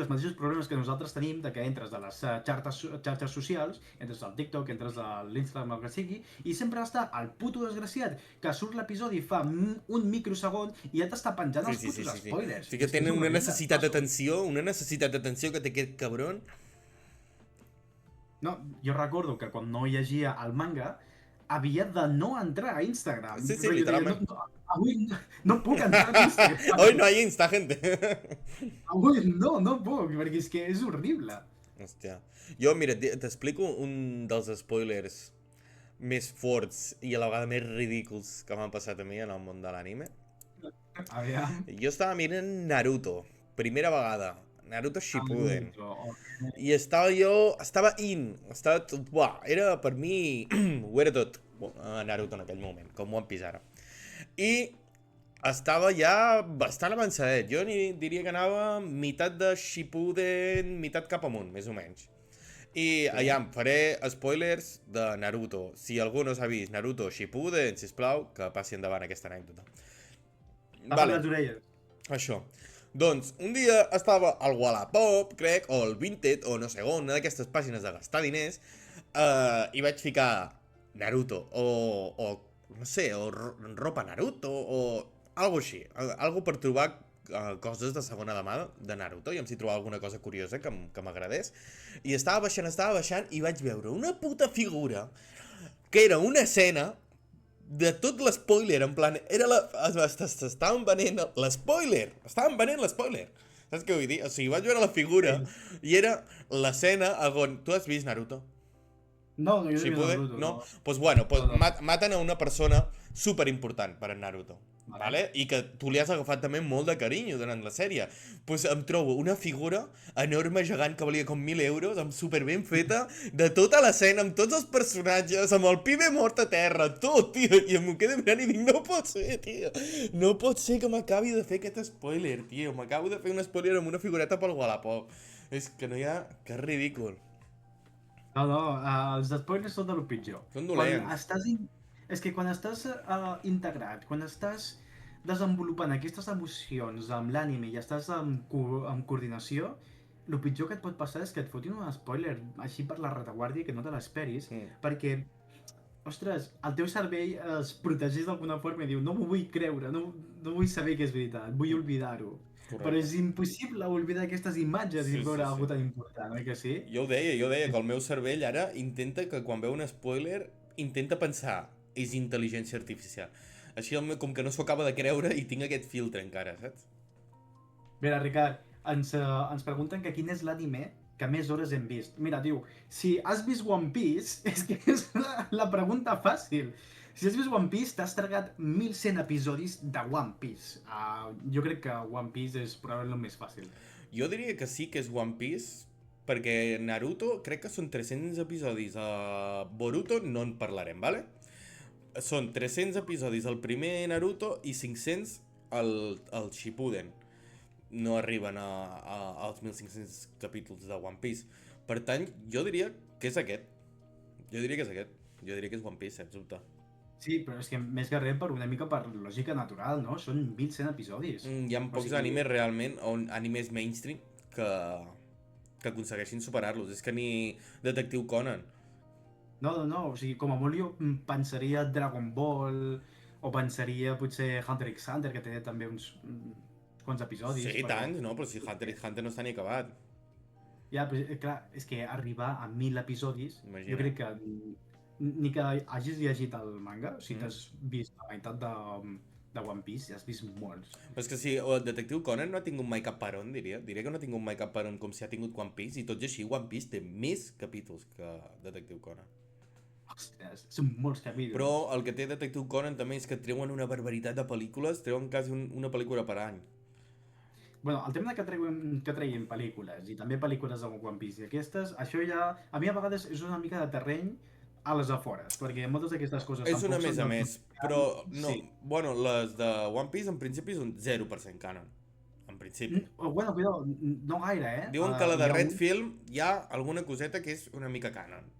B: els mateixos problemes que nosaltres tenim, de que entres a les xarxes socials, entres al TikTok, entres a l'Instagram, el que sigui, i sempre està el puto desgraciat que surt l'episodi fa un microsegon i ja t'està penjant
A: Sí,
B: els
A: sí, sí,
B: putos
A: sí, sí.
B: spoilers.
A: Sí que
B: És
A: tenen
B: horrible.
A: una necessitat d'atenció que té aquest cabron.
B: No, jo recordo que quan no llegia el manga, havia de no entrar a Instagram.
A: Sí, sí,
B: Però jo deia,
A: literalment.
B: avui no puc entrar a Instagram.
A: Hoy no hay Insta, gente.
B: Avui no puc, perquè és que és horrible.
A: Hòstia. Jo, mira, t'explico un dels spoilers més forts i a la vegada més ridículs que m'han passat a mi en el món de l'anime.
B: Aviam.
A: Jo estava mirant Naruto, primera vegada. Naruto Shippuden. I estava buah, era per mi, ho era tot, Naruto en aquell moment, com One Piece ara. I estava ja bastant avançadet, jo diria que anava meitat de Shippuden, meitat cap amunt, més o menys. I
B: Sí.
A: allà em faré spoilers de Naruto. Si algú no s'ha vist Naruto Shippuden, sisplau, que passi endavant aquesta anècdota.
B: Tapa'm
A: Vale,
B: les orelles.
A: això. Doncs, un dia estava al Wallapop, crec, o al Vinted, o no sé on, una d'aquestes pàgines de gastar diners, i vaig ficar Naruto, no sé, o ropa Naruto, o algo així, algo per trobar coses de segona de mà de Naruto, i em si trobava alguna cosa curiosa que m'agradés, i estava baixant, i vaig veure una puta figura que era una escena de tot l'espoiler, en plan, estaven venent l'espoiler, saps què vull dir? O sigui, vaig veure la figura
B: Sí.
A: i era l'escena on... Tu has vist Naruto?
B: No, jo no he vist
A: Shippuden?
B: Naruto,
A: No?
B: no.
A: Pues bueno, pues
B: No, no.
A: maten a una persona super important per en Naruto.
B: Vale.
A: Vale? I que tu li has agafat també molt de carinyo durant la sèrie. Pues em trobo una figura enorme, gegant, que valia com 1.000 euros, amb super ben feta, de tota l'escena, amb tots els personatges, amb el pibe mort a terra, tot, tio. I em quedo mirant i dic, no pot ser, tio. No pot ser que m'acabi de fer aquest spoiler, tio. M'acabo de fer un spoiler amb una figureta pel Wallapop. És que no hi ha... Que és ridícul.
B: No, els spoilers són de lo pitjor.
A: Són
B: Quan
A: dolents.
B: estàs... És que quan estàs integrat, quan estàs desenvolupant aquestes emocions amb l'ànime i estàs amb coordinació, el pitjor que et pot passar és que et fotin un spoiler així per la retaguardia que no te l'esperis,
A: Mm.
B: perquè, ostres, el teu cervell es protegeix d'alguna forma i diu no m'ho vull creure, no vull saber que és veritat, vull oblidar-ho. Però
A: Correcte.
B: és impossible oblidar aquestes imatges i
A: Sí,
B: veure
A: sí,
B: alguna
A: sí.
B: tan important, oi que sí?
A: Jo deia que el meu cervell ara intenta que quan veu un spoiler intenta pensar, és intel·ligència artificial. Així com que no s'ho acaba de creure i tinc aquest filtre encara, saps?
B: Mira, Ricard, ens pregunten que quin és l'anime que més hores hem vist. Mira, diu, si has vist One Piece, és que és la pregunta fàcil. Si has vist One Piece, t'has tragat 1.100 episodis de One Piece. Jo crec que One Piece és probablement el més fàcil.
A: Jo diria que sí que és One Piece, perquè Naruto crec que són 300 episodis. Boruto no en parlarem, vale? Són 300 episodis el primer Naruto i 500 el Shippuden. No arriben als 1.500 capítols de One Piece. Per tant, jo diria que és aquest. Jo diria que és One Piece, sens dubte.
B: Sí, però és que més que res per una mica per lògica natural, no? Són 1.100 episodis.
A: Hi ha
B: O
A: pocs
B: sigui,
A: animes realment, o animes mainstream, que, que aconsegueixin superar-los. És que ni Detectiu Conan.
B: no, o sigui, com a molt jo pensaria Dragon Ball, o pensaria potser Hunter x Hunter, que té també uns quants
A: Sí,
B: episodis, però...
A: tants, no? Però si Hunter x Hunter no està ni acabat.
B: Ja, però, clar, és que arribar a 1.000 episodis, jo
A: Imagina.
B: crec que ni que hagis llegit el manga, o si
A: Mm.
B: t'has vist la meitat de One Piece, ja has vist molts.
A: Però és que si el Detectiu Conan no ha tingut mai cap peron, diria. Diria que no ha tingut mai cap peron com si ha tingut One Piece, i tot i així One Piece té més capítols que Detectiu Conan.
B: Ostres, són molts
A: Però
B: capítols.
A: el que té Detectiu Conan també és que treuen una barbaritat de pel·lícules, treuen quasi una pel·lícula per any.
B: Bueno, el tema de que treguin pel·lícules, i també pel·lícules de One Piece i aquestes, això ja, a mi a vegades és una mica de terreny a les afores, perquè moltes d'aquestes coses
A: És una
B: tampoc
A: més
B: són
A: a
B: del tot
A: més, però
B: canon.
A: no,
B: Sí.
A: bueno, les de One Piece en principi són 0% canon. En principi.
B: Bueno, cuidado, no gaire, eh?
A: Diuen que la de
B: Hi ha
A: Red
B: un...
A: Film hi ha alguna coseta que és una mica canon.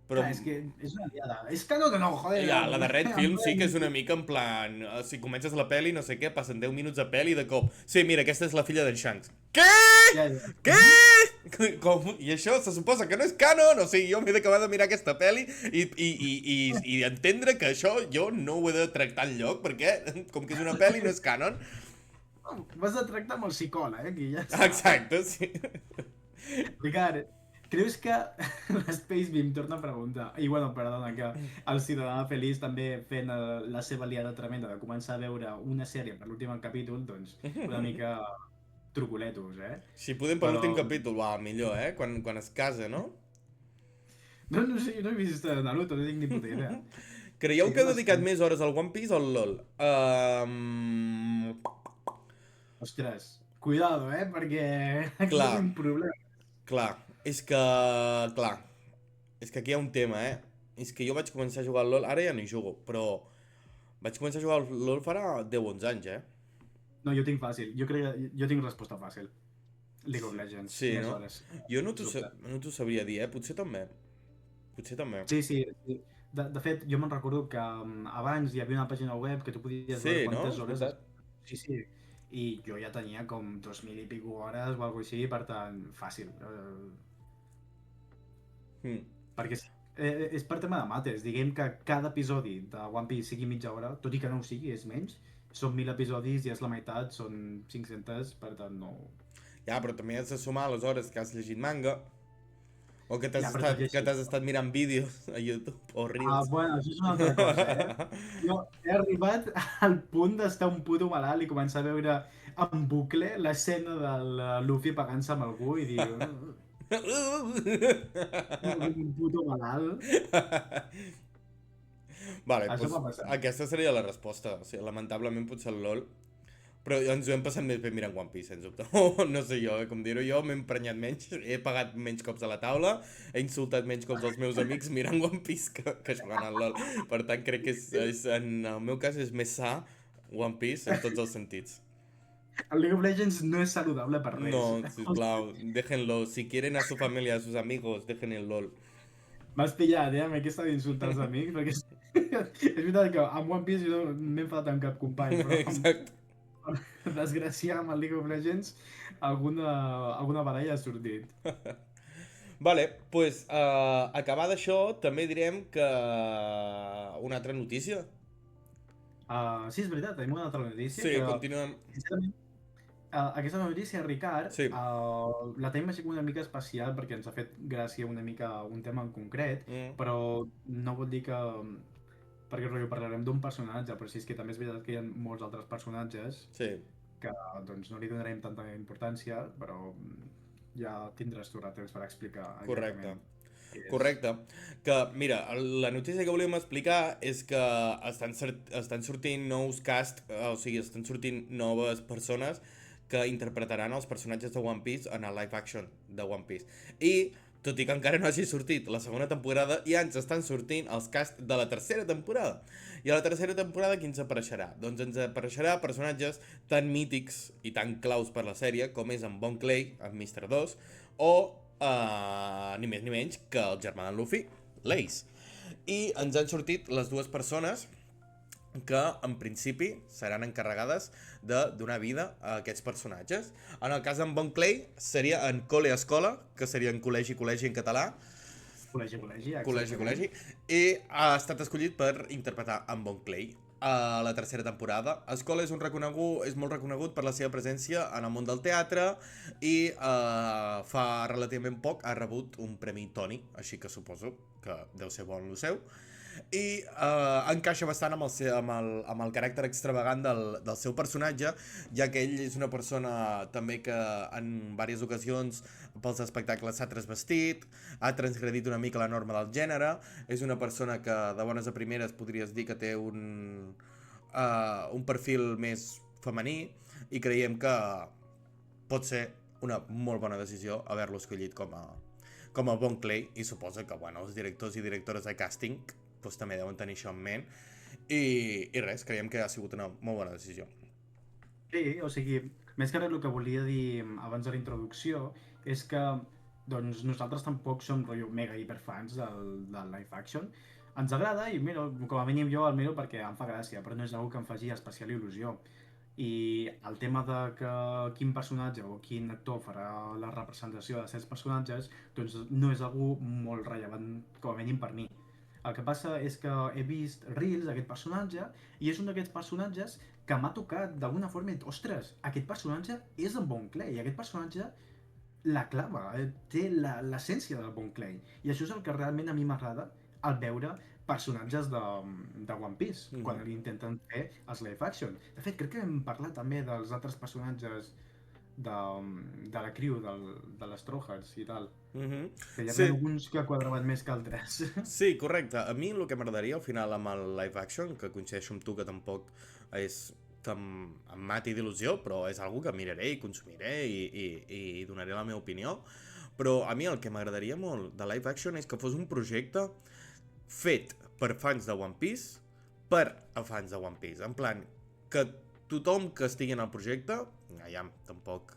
A: Però
B: Clar, és que és una liada. És canon o no, joder?
A: ja, la de Red Film sí que és una mica en plan... Si comences la peli, no sé què, passen 10 minuts de peli i de cop... Sí, mira, aquesta és la filla d'en Shanks. Què?
B: Ja, ja.
A: Què? Com? I això se suposa que no és canon? O sigui, jo m'he d'acabar de mirar aquesta peli i entendre que això jo no ho he de tractar enlloc, perquè com que és una peli no és canon.
B: Vas a tractar amb el psicòleg, aquí, ja està.
A: Exacte, sí.
B: Ricard, creus que l'Space Beam torna a preguntar, i bueno, perdona, que el Ciutadà Feliç també fent la seva liada tremenda de començar a veure una sèrie per l'últim capítol, doncs una mica truculetos, eh?
A: Si podem per
B: Però...
A: l'últim capítol, va, millor, eh? Quan es casa, no?
B: No sé, no he vist Naruto, no tinc ni puta idea.
A: Creieu
B: Sí,
A: que ha
B: no
A: dedicat
B: sé.
A: més hores al One Piece o al LoL?
B: Ostres, cuidado, perquè aquí
A: Clar,
B: tenim problemes.
A: clar. És que... Clar. És que aquí hi ha un tema, eh? És que jo vaig començar a jugar al LoL, ara ja no hi jugo, però... Vaig començar a jugar al LoL farà 10-11 anys, eh?
B: No, jo tinc fàcil, jo tinc resposta fàcil. League of Legends,
A: Sí,
B: més
A: no?
B: hores.
A: Jo
B: Sens dubte.
A: no t'ho sabria dir, eh? Potser també. Potser també.
B: Sí, sí. Sí. De fet, jo me'n recordo que abans hi havia una pàgina web que tu podies veure
A: Sí, no?
B: quantes
A: És
B: hores...
A: veritat.
B: Sí, sí. I jo ja tenia com 2.000 i pico hores o alguna així, per tant, fàcil.
A: Mm.
B: Perquè és per tema de mates. Diguem que cada episodi de One Piece sigui mitja hora, tot i que no ho sigui, és menys. Són 1.000 episodis i és la meitat, són 500, per tant no...
A: Ja, però també has de sumar les hores que has llegit manga, o que
B: Ja, però tot i així...
A: t'has estat mirant vídeos a YouTube, o
B: Ah,
A: Reels.
B: bueno, això és una altra cosa, eh? Jo he arribat al punt d'estar un puto malalt i començar a veure en bucle l'escena del Luffy pagant-se amb algú i dir... un puto malalt.
A: Vale,
B: Això
A: doncs
B: m'ha passat.
A: aquesta seria la resposta. O sigui, lamentablement potser el LOL. Però ens ho hem passat més bé mirant One Piece, sens dubte. No sé jo, com dir-ho, jo m'he emprenyat menys, he pagat menys cops a la taula, he insultat menys cops als meus amics mirant One Piece que jugant al LOL. Per tant, crec que en el meu cas és més sa One Piece en tots els sentits.
B: El League of Legends no és saludable per res.
A: No, sisplau, déjenlo. Si quieren a su familia, a sus amigos, dejen el LOL.
B: M'has pillat, amb aquesta d'insultar els amics, perquè és veritat que amb One Piece jo no m'he enfadat amb cap company, però
A: Exacte.
B: per desgraciar amb el League of Legends alguna baralla ha sortit.
A: Vale, pues acabada això, també direm que una altra notícia.
B: Sí, és veritat, tenim una altra notícia
A: Sí,
B: que,
A: continuem.
B: sincerament, aquesta notícia, Ricard,
A: Sí.
B: la tenim així una mica especial perquè ens ha fet gràcia una mica un tema en concret, però no vol dir que... Perquè rotllo, parlarem d'un personatge, però sí és que també és veritat que hi ha molts altres personatges
A: Sí.
B: que doncs, no li donarem tanta importància, però ja tindràs tu temps per explicar
A: Correcte.
B: exactament què és.
A: Correcte. Que, mira, la notícia que volíem explicar és que estan sortint nous cast, o sigui, estan sortint noves persones que interpretaran els personatges de One Piece en el live action de One Piece. I, tot i que encara no hagi sortit la segona temporada, ja ens estan sortint els cast de la tercera temporada. I a la tercera temporada qui ens apareixerà? Doncs ens apareixerà personatges tan mítics i tan claus per la sèrie com és en Bon Clay, en Mr. 2, o ni més ni menys que el germà d'en Luffy, l'Ace. i ens han sortit les dues persones que en principi seran encarregades de donar vida a aquests personatges. En el cas d'en Bon Clay seria en Cole Escola, que seria en col·legi en català,
B: Col·legi, exactament.
A: col·legi, i ha estat escollit per interpretar en Bon Clay a la tercera temporada. Escola és molt reconegut per la seva presència en el món del teatre i fa relativament poc ha rebut un premi Tony, així que suposo que deu ser bon el seu. I encaixa bastant amb el caràcter extravagant del seu personatge, ja que ell és una persona també que en diverses ocasions pels espectacles s'ha transvestit, ha transgredit una mica la norma del gènere, és una persona que de bones a primeres podries dir que té un perfil més femení, i creiem que pot ser una molt bona decisió haver-lo escollit com a Bon Clay, i suposa que els directors i directores de càsting doncs també deuen tenir això en ment, i res, creiem que ha sigut una molt bona decisió.
B: Sí, o sigui, més que res el que volia dir abans de la introducció és que doncs, nosaltres tampoc som mega hiperfans del live action. Ens agrada i mira, com a mínim jo el miro perquè em fa gràcia, però no és una que em faci especial il·lusió. I el tema de que quin personatge o quin actor farà la representació de certs personatges doncs no és algú molt rellevant, com a mínim per mi. El que passa és que he vist Reels d'aquest personatge i és un d'aquests personatges que m'ha tocat d'alguna forma. Ostres, aquest personatge és en Bon Clay, aquest personatge la clava, té l'essència del Bon Clay. I això és el que realment a mi m'agrada al veure personatges de One Piece, quan intenten fer els live action. De fet, crec que hem parlat també dels altres personatges de la crew, de les Trojans i tal. Que hi ha alguns que quadraven més que altres.
A: Sí, correcte. A mi el que m'agradaria al final amb el live action, que coincideixo amb tu que tampoc és que em mati d'il·lusió, però és algo que miraré i consumiré i donaré la meva opinió. Però a mi el que m'agradaria molt de live action és que fos un projecte fet per fans de One Piece per a fans de One Piece. En plan, que tothom que estigui en el projecte, ja tampoc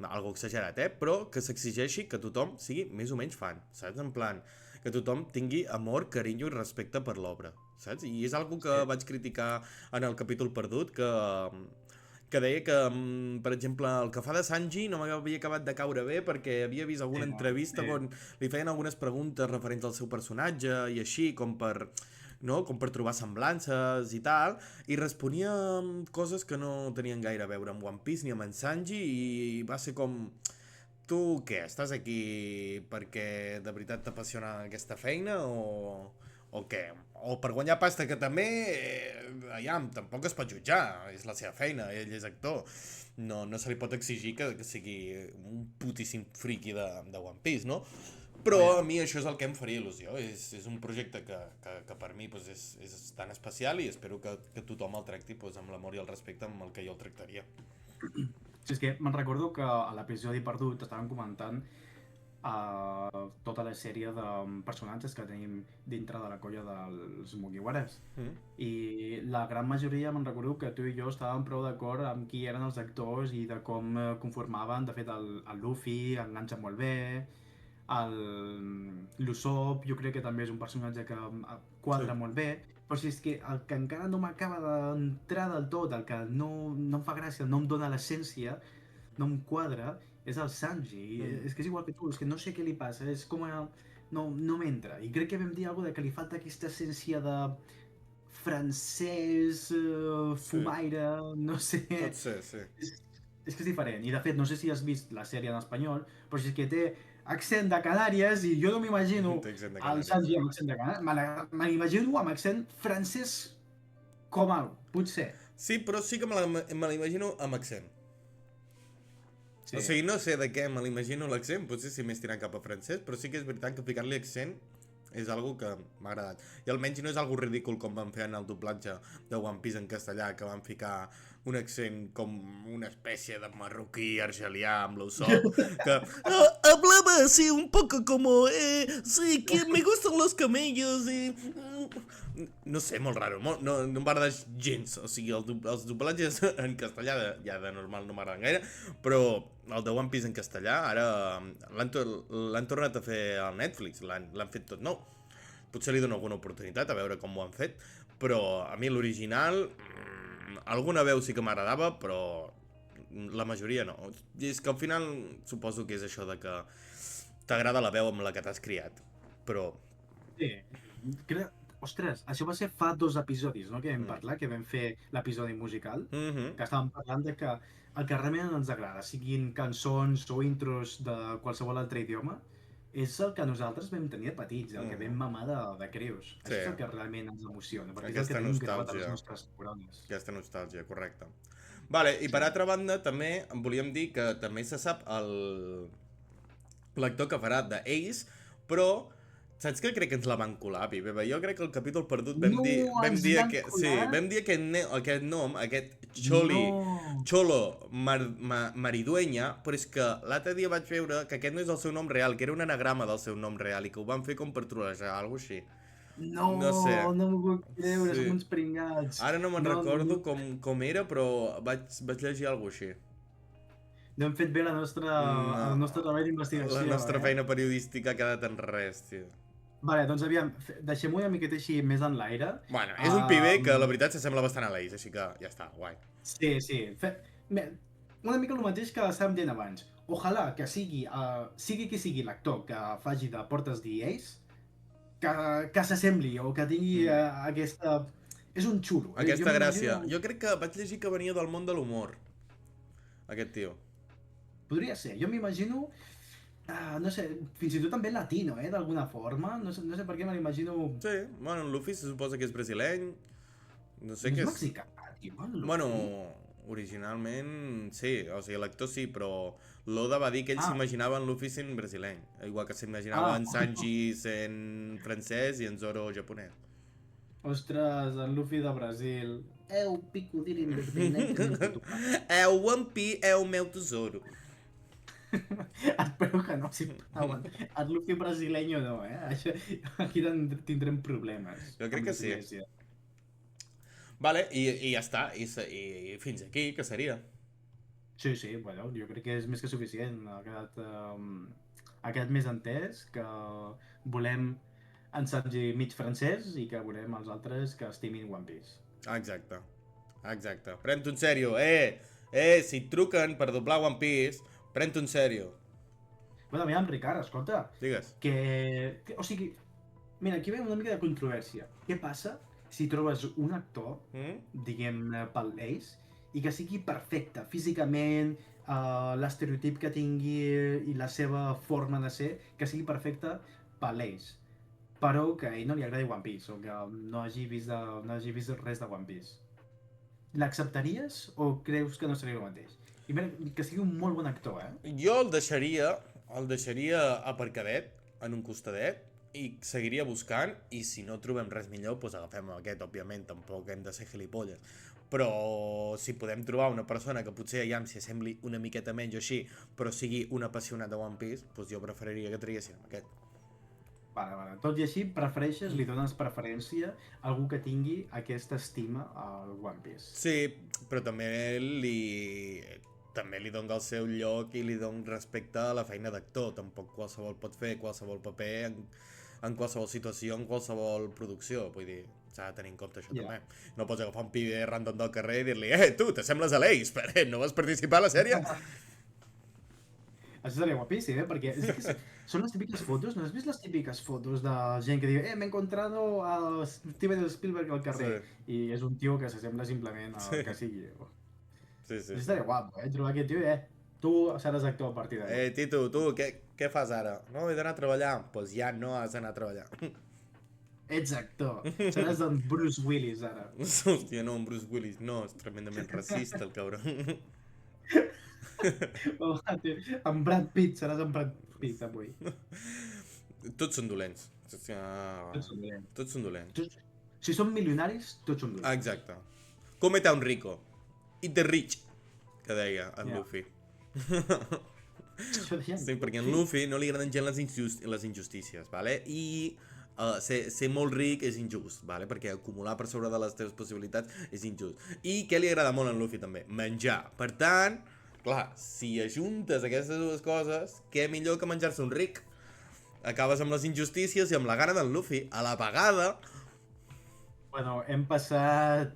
A: algo exagerat, però que s'exigeixi que tothom sigui més o menys fan, saps? En plan, que tothom tingui amor, carinyo i respecte per l'obra, saps? I és algo que vaig criticar en el capítol perdut, que deia que, per exemple, el que fa de Sanji no m'havia acabat de caure bé perquè havia vist alguna entrevista on li feien algunes preguntes referents al seu personatge i així, com per trobar semblances i tal, i responia coses que no tenien gaire a veure amb One Piece ni amb en Sanji, i va ser com: tu què, estàs aquí perquè de veritat t'apassiona aquesta feina o què? O per guanyar pasta, que també tampoc es pot jutjar, és la seva feina, ell és actor, no se li pot exigir que sigui un putíssim friki de One Piece, no? Però a mi això és el que em faria il·lusió, és un projecte que per mi és tan especial, i espero que tothom el tracti amb l'amor i el respecte amb el que jo el tractaria.
B: Sí, és que me'n recordo que a l'episodi perdut estaven comentant tota la sèrie de personatges que tenim dintre de la colla dels Mugiwaras. I la gran majoria me'n recordo que tu i jo estàvem prou d'acord amb qui eren els actors i de com conformaven. De fet, el Luffy enganxa molt bé, l'Usopp jo crec que també és un personatge que quadra molt bé, però si és que el que encara no m'acaba d'entrar del tot, el que no em fa gràcia, no em dona l'essència, no em quadra, és el Sanji. És que és igual que tu, és que no sé què li passa, és com no m'entra. I crec que vam dir alguna cosa de que li falta aquesta essència de francès, fumaire, no sé.
A: Pot ser, sí.
B: És que és diferent. I de fet, no sé si has vist la sèrie en espanyol, però si és que té accent de Canàries i jo no m'imagino el Sanji amb accent de Canàries. Me l'imagino amb accent francès com alt, potser.
A: Sí, però sí que me l'imagino amb accent. Sí. O sigui, no sé de què me l'imagino l'accent, potser sí més tirant cap a francès, però sí que és veritat que ficar-li accent és algo que m'ha agradat. I almenys no és algo ridícul com van fer en el doblatge de One Piece en castellà, que van ficar un accent com una espècie de marroquí argelià amb l'Usopp, que hablaba así un poco como sí, que me gustan los camellos y... No sé, molt raro, no em va agradar gens. O sigui, els doblatges en castellà ja de normal no m'agraden gaire, però el de One Piece en castellà ara l'han tornat a fer al Netflix, l'han fet tot nou. potser li dono alguna oportunitat a veure com ho han fet, però a mi l'original alguna veu sí que m'agradava, però la majoria no. I és que al final suposo que és això de que t'agrada la veu amb la que t'has criat, però...
B: Sí. Ostres, això va ser fa 2 episodis, no?, que vam parlar, que vam fer l'episodi musical, que estàvem parlant de que el que realment ens agrada, siguin cançons o intros de qualsevol altre idioma, és el que nosaltres vam tenir de petits, el que vam mamar de creus.
A: Sí.
B: Això és el que realment ens emociona, perquè és el
A: Aquesta
B: que tenim gravat a les
A: nostàlgia.
B: nostres neurones.
A: Aquesta nostàlgia, correcte. Vale, i per altra banda, també volíem dir que també se sap l'actor que farà de Ace, però saps que crec que ens la van colar, Pipe? Jo crec que el capítol perdut vam
B: No,
A: dir
B: ens van
A: sí,
B: colar?
A: vam dir aquest nom, aquest Cholo Maridueña, però és que l'altre dia vaig veure que aquest no és el seu nom real, que era un anagrama del seu nom real i que ho van fer com per trolejar, alguna cosa així.
B: No,
A: No sé.
B: no m'ho puc creure,
A: Sí.
B: som uns pringats.
A: Ara no me'n
B: No,
A: recordo
B: no.
A: com era, però vaig llegir alguna cosa així.
B: No hem fet bé el nostre treball d'investigació.
A: La nostra feina periodística ha quedat en res, tio.
B: Vale, doncs aviam, deixem-ho una miqueta així més en l'aire.
A: Bueno, és un pibe que la veritat s'assembla bastant a l'Ace, així que ja està, guai.
B: Sí, sí. Una mica el mateix que estàvem dient abans. Ojalà que sigui qui sigui l'actor que faci de Portes the Ace, que s'assembli o que tingui aquesta... És un xulo.
A: Aquesta gràcia. Jo crec que vaig llegir que venia del món de l'humor, aquest tio.
B: Podria ser. Jo m'imagino... no sé, fins i tot també latino, d'alguna forma. No sé per què me l'imagino...
A: Sí, bueno, en Luffy se suposa que és brasileny. No sé
B: És
A: què és...
B: mexicà, tio.
A: Bueno, originalment sí, o sigui, l'actor sí, però l'Oda va dir que ell s'imaginava en Luffy sent brasileny, igual que s'imaginava en Sanji sent francès i en Zoro japonès.
B: Ostres, en Luffy de Brasil. Pico independente.
A: One Pi, meu tesouro.
B: Espero que no, sisplau. El Luffy brasileño no, Això, aquí tindrem problemes.
A: Jo crec que sí. Vale, i ja està, i fins aquí, que seria?
B: Sí, bueno, jo crec que és més que suficient. Ha quedat més entès que volem en Sanji mig francès i que volem els altres que estimin One Piece.
A: Exacte. Pren-t'ho en sèrio, si et truquen per doblar One Piece, pren-t'ho en sèrio.
B: Bueno, mira, Ricard, escolta.
A: Digues.
B: O sigui, mira, aquí ve una mica de controvèrsia. Què passa si trobes un actor, diguem-ne, pel Ace, i que sigui perfecte físicament, l'estereotip que tingui i la seva forma de ser, que sigui perfecte per l'Ace, però que a ell no li agradi One Piece, o que no hagi vist res de One Piece. L'acceptaries o creus que no seria el mateix? I mira, que sigui un molt bon actor,
A: Jo el deixaria aparcadet, en un costadet, i seguiria buscant, i si no trobem res millor, doncs agafem aquest, òbviament, tampoc hem de ser gilipolles. Però si podem trobar una persona que potser ja s'hi assembli una miqueta menys o així, però sigui un apassionat de One Piece, doncs jo preferiria que traguessin aquest.
B: Vale. Tot i així, li dones preferència a algú que tingui aquesta estima al One Piece.
A: Sí, però també li dona el seu lloc i li dona respecte a la feina d'actor. Tampoc qualsevol pot fer qualsevol paper en qualsevol situació, en qualsevol producció. Vull dir, s'ha de tenir en compte això també. No pots agafar un pibe random del carrer i dir-li tu, t'assembles a l'Ace, però no vas participar a la sèrie?
B: Això seria guapíssim, perquè és que són les típiques fotos, no has vist les típiques fotos de gent que diu m'he encontrado a Steven Spielberg al carrer, i és un tio que s'assembla simplement al que sigui.
A: Sí.
B: Això estaria guapo, trobar aquest tio, tu seràs actor a partir d'ara.
A: Tito, tu, què fas ara? No, he d'anar a treballar. Doncs ja no has d'anar a treballar.
B: Ets actor, seràs en Bruce Willis ara.
A: Hòstia, no, en Bruce Willis, no, és tremendament racista el cabron.
B: En Brad Pitt, seràs en Brad Pitt avui.
A: Tots són dolents. Tots són dolents.
B: Si som milionaris, tots són dolents.
A: Exacte. Cómete a un rico. Eat the rich, que deia en Luffy. Sí, perquè en Luffy no li agraden gens les injustícies, vale? I ser molt ric és injust, vale? Perquè acumular per sobre de les teves possibilitats és injust. I què li agrada molt a en Luffy també? Menjar. Per tant, clar, si ajuntes aquestes dues coses, què millor que menjar-se un ric? Acabes amb les injustícies i amb la gana del Luffy a la vegada.
B: Bueno, hem passat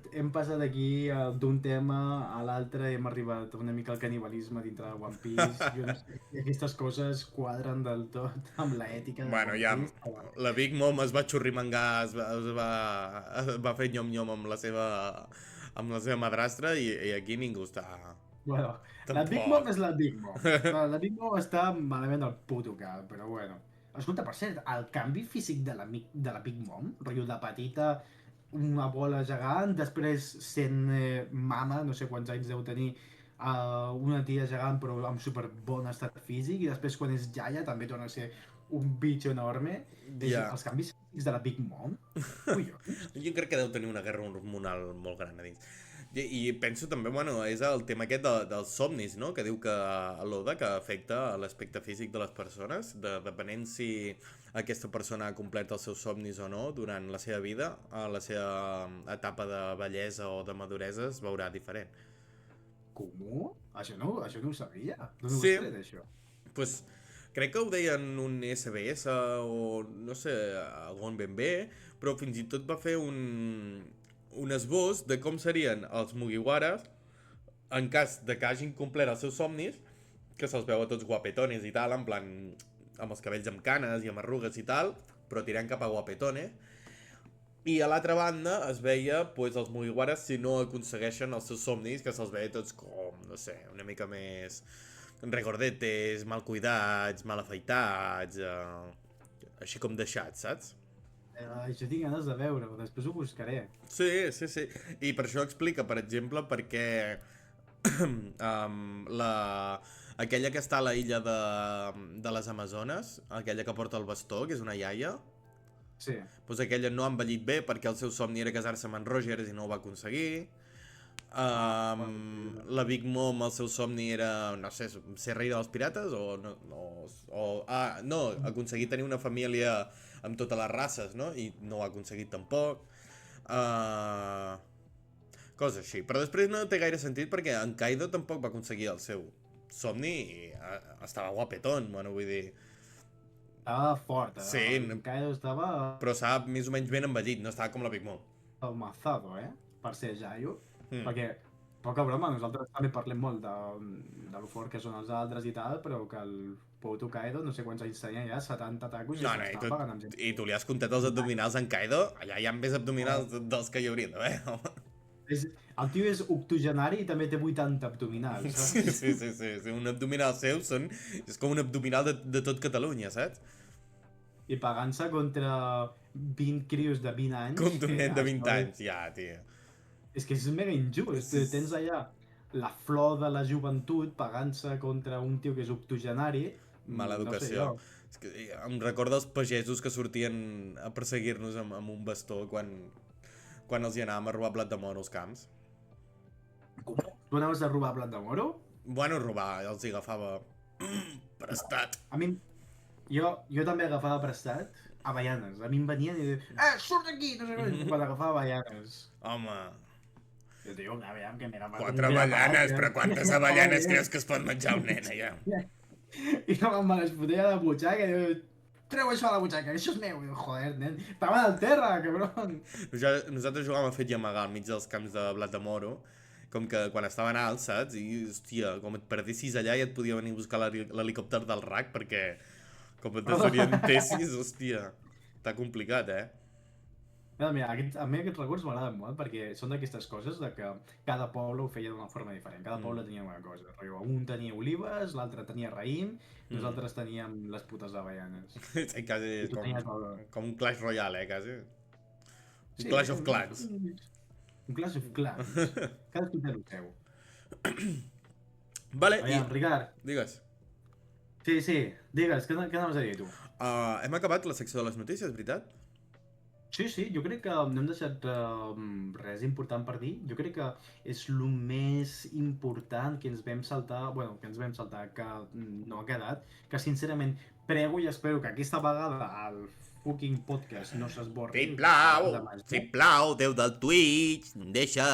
B: aquí d'un tema a l'altre, hem arribat una mica al canibalisme dintre de One Piece. Jo no sé si aquestes coses quadren del tot amb l'ètica de
A: Bueno,
B: One
A: ja,
B: Piece. Però bueno.
A: la Big Mom es va xurrimangar, es va fer nyom-nyom amb la seva madrastra i aquí ningú està...
B: Bueno, la Big
A: Tampoc.
B: Mom és la Big Mom. La Big Mom està malament al puto cap, però bueno. Escolta, per cert, el canvi físic de la Big Mom, rotllo de petita, una bola gegant, després sent mama, no sé quants anys deu tenir, una tia gegant però amb super bon estat físic, i després quan és jaia també torna a ser un bitxo enorme.
A: Ja.
B: Els canvis físics de la Big Mom, collons.
A: Jo crec que deu tenir una guerra hormonal molt gran a dins. I penso també, bueno, és el tema aquest dels somnis, no? Que diu que l'Oda que afecta l'aspecte físic de les persones, depenent si aquesta persona ha complert els seus somnis o no durant la seva vida, a la seva etapa de bellesa o de maduresa es veurà diferent.
B: Com? Això no ho sabia. D'on ho
A: Sí.
B: has tret, això?
A: Pues, crec que ho deien un SBS o no sé, algun ben bé, però fins i tot va fer un esbós de com serien els Mugiwaras en cas de que hagin complert els seus somnis, que se'ls veu a tots guapetones i tal, en plan amb els cabells amb canes i amb arrugues i tal, però tirant cap a guapetones. I a l'altra banda es veia pues, els Mugiwaras si no aconsegueixen els seus somnis, que se'ls veia tots com, no sé, una mica més regordetes, mal cuidats, mal afeitats, així com deixats, saps?
B: Això tinc ganes de veure-ho, després ho buscaré.
A: Sí. I per això explica, per exemple, perquè aquella que està a la illa de les Amazones, aquella que porta el bastó, que és una iaia,
B: Sí.
A: doncs aquella no ha envellit bé perquè el seu somni era casar-se amb en Rogers i no ho va aconseguir. La Big Mom, el seu somni era, no sé, ser rei dels pirates no, aconseguir tenir una família amb totes les races, no? I no ho ha aconseguit tampoc. Coses així. Però després no té gaire sentit perquè en Kaido tampoc va aconseguir el seu somni i estava guapetón, bueno, vull dir...
B: Estava fort,
A: Sí.
B: El Kaido estava
A: Però estava més o menys ben envellit, no estava com la Big Mom.
B: amazado, per ser jaio. Perquè, poca broma, nosaltres també parlem molt de lo fort que són els altres i tal, però que el puto Kaido, no sé quants anys tenia ja, 70 tacos,
A: No,
B: i s'estava pagant amb gent.
A: i tu li has comptat els abdominals en Kaido? Allà hi ha més abdominals dels que hi hauria d'haver, home.
B: El tio és octogenari i també té 80 abdominals, saps?
A: Sí. Un abdominal seu és com un abdominal de tot Catalunya, saps?
B: I pagant-se contra 20 crios de 20 anys.
A: Com un nen de 20
B: això
A: anys, ja, tio.
B: És que és mega injust. Tens allà la flor de la joventut pagant-se contra un tio que és octogenari.
A: Mala
B: No sé
A: educació.
B: jo.
A: És que em recorda els pagesos que sortien a perseguir-nos amb un bastó quan els hi anàvem a robar blat de moro als camps.
B: Com? Tu anaves a robar blat de moro?
A: Bueno, robar, els hi agafava prestat.
B: A mi... Jo també agafava prestat avellanes. A mi em venien i deien, surt d'aquí! No sé què, quan agafava avellanes.
A: Home,
B: Jo dic, aviam, que m'he agafat
A: 4 avellanes, però quantes avellanes creus que es pot menjar un nen, allà?
B: I no me les fotia a la butxaca i diu, treu això a la butxaca, això és meu. I diu, joder, nen, estava al terra, cabron.
A: Nosaltres jugàvem a fet i amagar al mig dels camps de blat de moro, com que quan estaven alts, saps? I, hòstia, com et perdessis allà i et podia venir a buscar l'helicòpter del RAC perquè com et desorientessis, hòstia, està complicat,
B: Mira, a mi aquests records m'agraden molt perquè són d'aquestes coses de que cada poble ho feia d'una forma diferent. Cada poble tenia una cosa. Un tenia olives, l'altre tenia raïm, nosaltres teníem les putes avellanes.
A: Sí, quasi
B: I tu tenies el...
A: com un Clash Royale, quasi.
B: Sí,
A: Clash of Clans.
B: Un Clash of Clans. Cadascú té el seu.
A: Vale,
B: Aviam, Ricard.
A: Digues.
B: Sí, digues, què anaves a dir tu?
A: Hem acabat la secció de les notícies, veritat?
B: Sí, jo crec que no hem deixat res important per dir. Jo crec que és el més important que ens vam saltar, que no ha quedat, que sincerament prego i espero que aquesta vegada el fucking podcast no s'esborri.
A: Sisplau, Déu del Twitch, deixa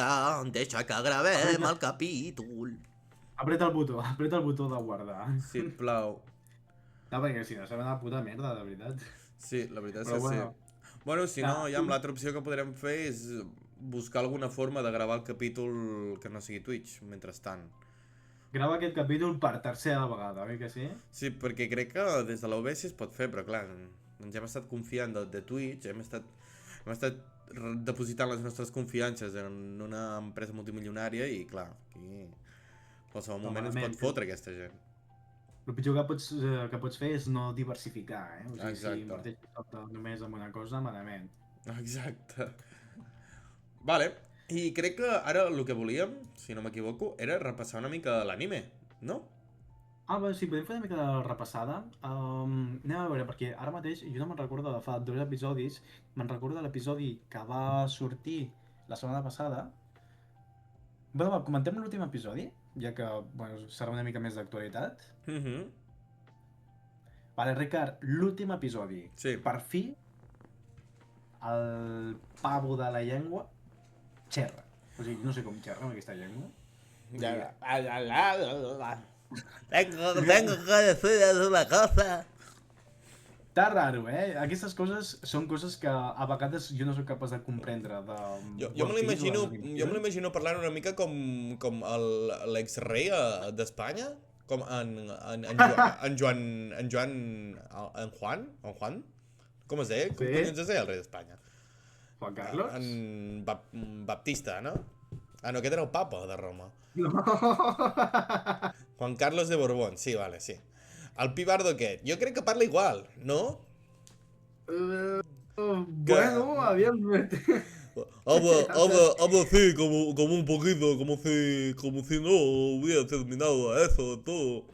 A: que gravem el capítol.
B: Apreta el botó de guardar.
A: Sisplau.
B: No, perquè si no serà una puta merda, de veritat.
A: Sí, la veritat és
B: Però
A: que sí.
B: bueno,
A: Bueno, si no,
B: ah,
A: ja amb l'altra opció que podrem fer és buscar alguna forma de gravar el capítol que no sigui Twitch, mentrestant.
B: grava aquest capítol per tercera vegada, oi que sí?
A: Sí, perquè crec que des de l'OBS es pot fer, però clar, ens hem estat confiant de Twitch, hem estat depositant les nostres confiances en una empresa multimilionària i clar, aquí en qualsevol
B: No,
A: moment ens
B: malament.
A: pot fotre aquesta gent.
B: El pitjor que pots fer és no diversificar, eh? O sigui, si
A: Exacte.
B: inverteixes tot només en una cosa, malament.
A: Exacte. Vale, i crec que ara el que volíem, si no m'equivoco, era repassar una mica l'anime, no?
B: Ah, bé, sí, podem fer una mica de repassada. Anem a veure, perquè ara mateix jo no me'n recordo de fa 2 episodis. Me'n recordo de l'episodi que va sortir la setmana passada. Bé, va, comentem l'últim episodi, ja que bueno, serà una mica més d'actualitat.
A: Mhm.
B: Vale, Ricard, l'últim episodi.
A: Sí.
B: Per fi, el pavo de la llengua xerra. O sigui, no sé com xerra amb aquesta llengua.
A: Tengo que decir una cosa.
B: Està raro, eh? Aquestes coses són coses que a vegades jo no sóc capaç de comprendre.
A: Jo me l'imagino parlant una mica com l'ex-rei d'Espanya, com en Juan, com es deia? Com
B: Sí.
A: collons es deia el rei d'Espanya?
B: Juan Carlos?
A: En Baptista, no? Ah, no, aquest era el papa de Roma.
B: No.
A: Juan Carlos de Borbón, sí, vale, sí. El pibardo aquest, jo crec que parla igual, no?
B: Bueno, aviam...
A: Habla así, como un poquito, como si no hubiera terminado eso, todo.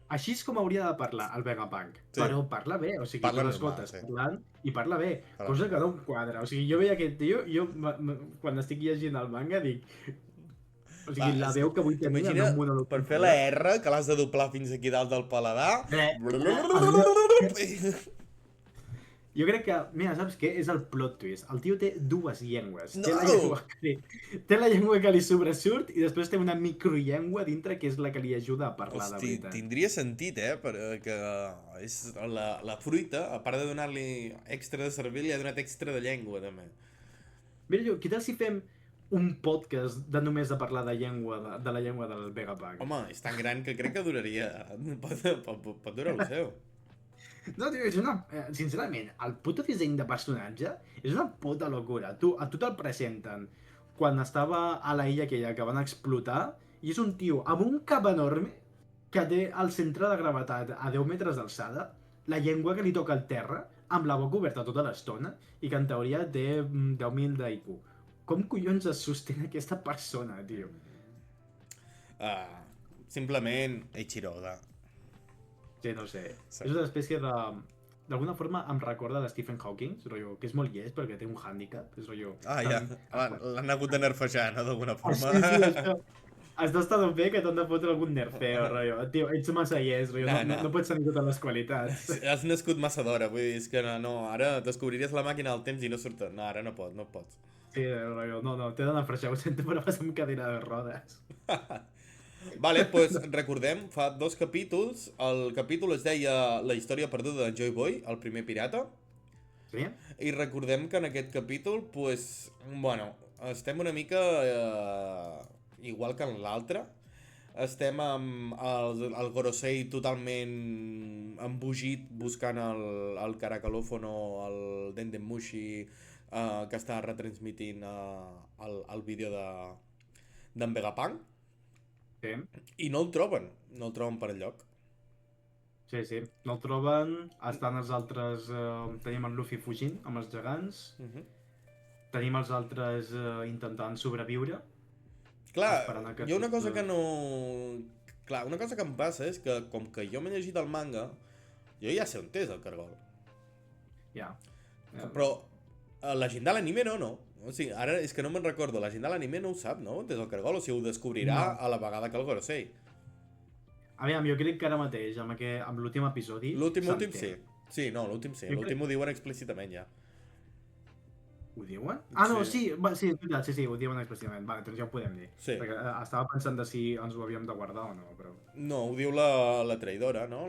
B: Així és com hauria de parlar el Vegapunk,
A: Sí.
B: però parla bé, o sigui,
A: Parla
B: tu
A: normal,
B: l'escoltes
A: sí.
B: parlant i parla bé,
A: Parla
B: cosa que no em quadra. O sigui, jo veia aquest tio, quan estic llegint el manga dic... O sigui, la veu que vull tenir en un monòleg.
A: per fer la R, que l'has de doblar fins aquí dalt del paladar.
B: Jo crec que, mira, saps què? És el plot twist. El tio té dues llengües.
A: No!
B: Té la llengua que li sobresurt i després té una microllengua dintre que és la que li ajuda a parlar de
A: Hosti,
B: veritat.
A: tindria sentit, perquè és la fruita, a part de donar-li extra de cervell, li ha donat extra de llengua, també.
B: Mira, jo, què tal si fem un podcast de només de parlar de llengua, de la llengua del Vegapunk?
A: Home, és tan gran que crec que duraria... Pot durar el seu.
B: No, tio, és una... Sincerament, el puto disseny de personatge és una puta locura. A tu te'l presenten quan estava a la illa aquella que van explotar i és un tio amb un cap enorme que té el centre de gravetat a 10 metres d'alçada, la llengua que li toca al terra, amb la boca oberta tota l'estona i que en teoria té 10.000 d'IQ. Com collons es sostén aquesta persona, tio?
A: Simplement Eiichiro-oda.
B: Sí, no sé.
A: Sí.
B: És una espècie de... D'alguna forma em recorda de Stephen Hawking, rotllo, que és molt llest perquè té un hàndicap, és rotllo...
A: Ja, l'han hagut de nerfejar, no, d'alguna forma.
B: Sí, això. Estàs tan bé que t'han de fotre algun nerfeo, rotllo. Tio, ets massa llest, rotllo, no pots tenir totes les qualitats.
A: Has nascut massa d'hora, vull dir, és que no, ara descobriries la màquina del temps i no surt... No, ara no pots.
B: Sí, rotllo, no, t'he d'anar a freixar, ho sento, però vas amb cadira de rodes.
A: Vale, pues recordem, fa 2 capítols, el capítol es deia La història perduda de Joy Boy, el primer pirata,
B: Sí?
A: i recordem que en aquest capítol, pues, bueno, estem una mica igual que en l'altre, estem amb el Gorosei totalment embogit buscant el Caracolòfono, el Dendemushi, que està retransmitint el vídeo d'en Vegapunk.
B: Sí.
A: I no el troben per enlloc.
B: Sí, sí. No el troben, estan els altres... tenim en Luffy fugint amb els gegants, tenim els altres intentant sobreviure.
A: Clar,
B: esperant a que
A: hi ha una
B: tot,
A: cosa que no... Clar, una cosa que em passa és que, com que jo m'he llegit el manga, jo ja sé on és el cargol.
B: Ja.
A: Però la gent de l'anime no. O sigui, ara és que no me'n recordo, la gent de l'anime no ho sap, no? On és el cargol, o sigui, ho descobrirà a la vegada que el Gorosei.
B: Aviam, jo crec que ara mateix, amb l'últim episodi...
A: L'últim sí. Sí, no, l'últim sí. L'últim ho diuen explícitament ja.
B: Ho diuen? Ah, no,
A: Sí.
B: sí, sí, és veritat, sí, ho diuen expressament. Vale, doncs ja ho podem dir.
A: Sí.
B: Perquè estava pensant de si ens ho havíem de guardar o no, però...
A: No, ho diu la traïdora, no?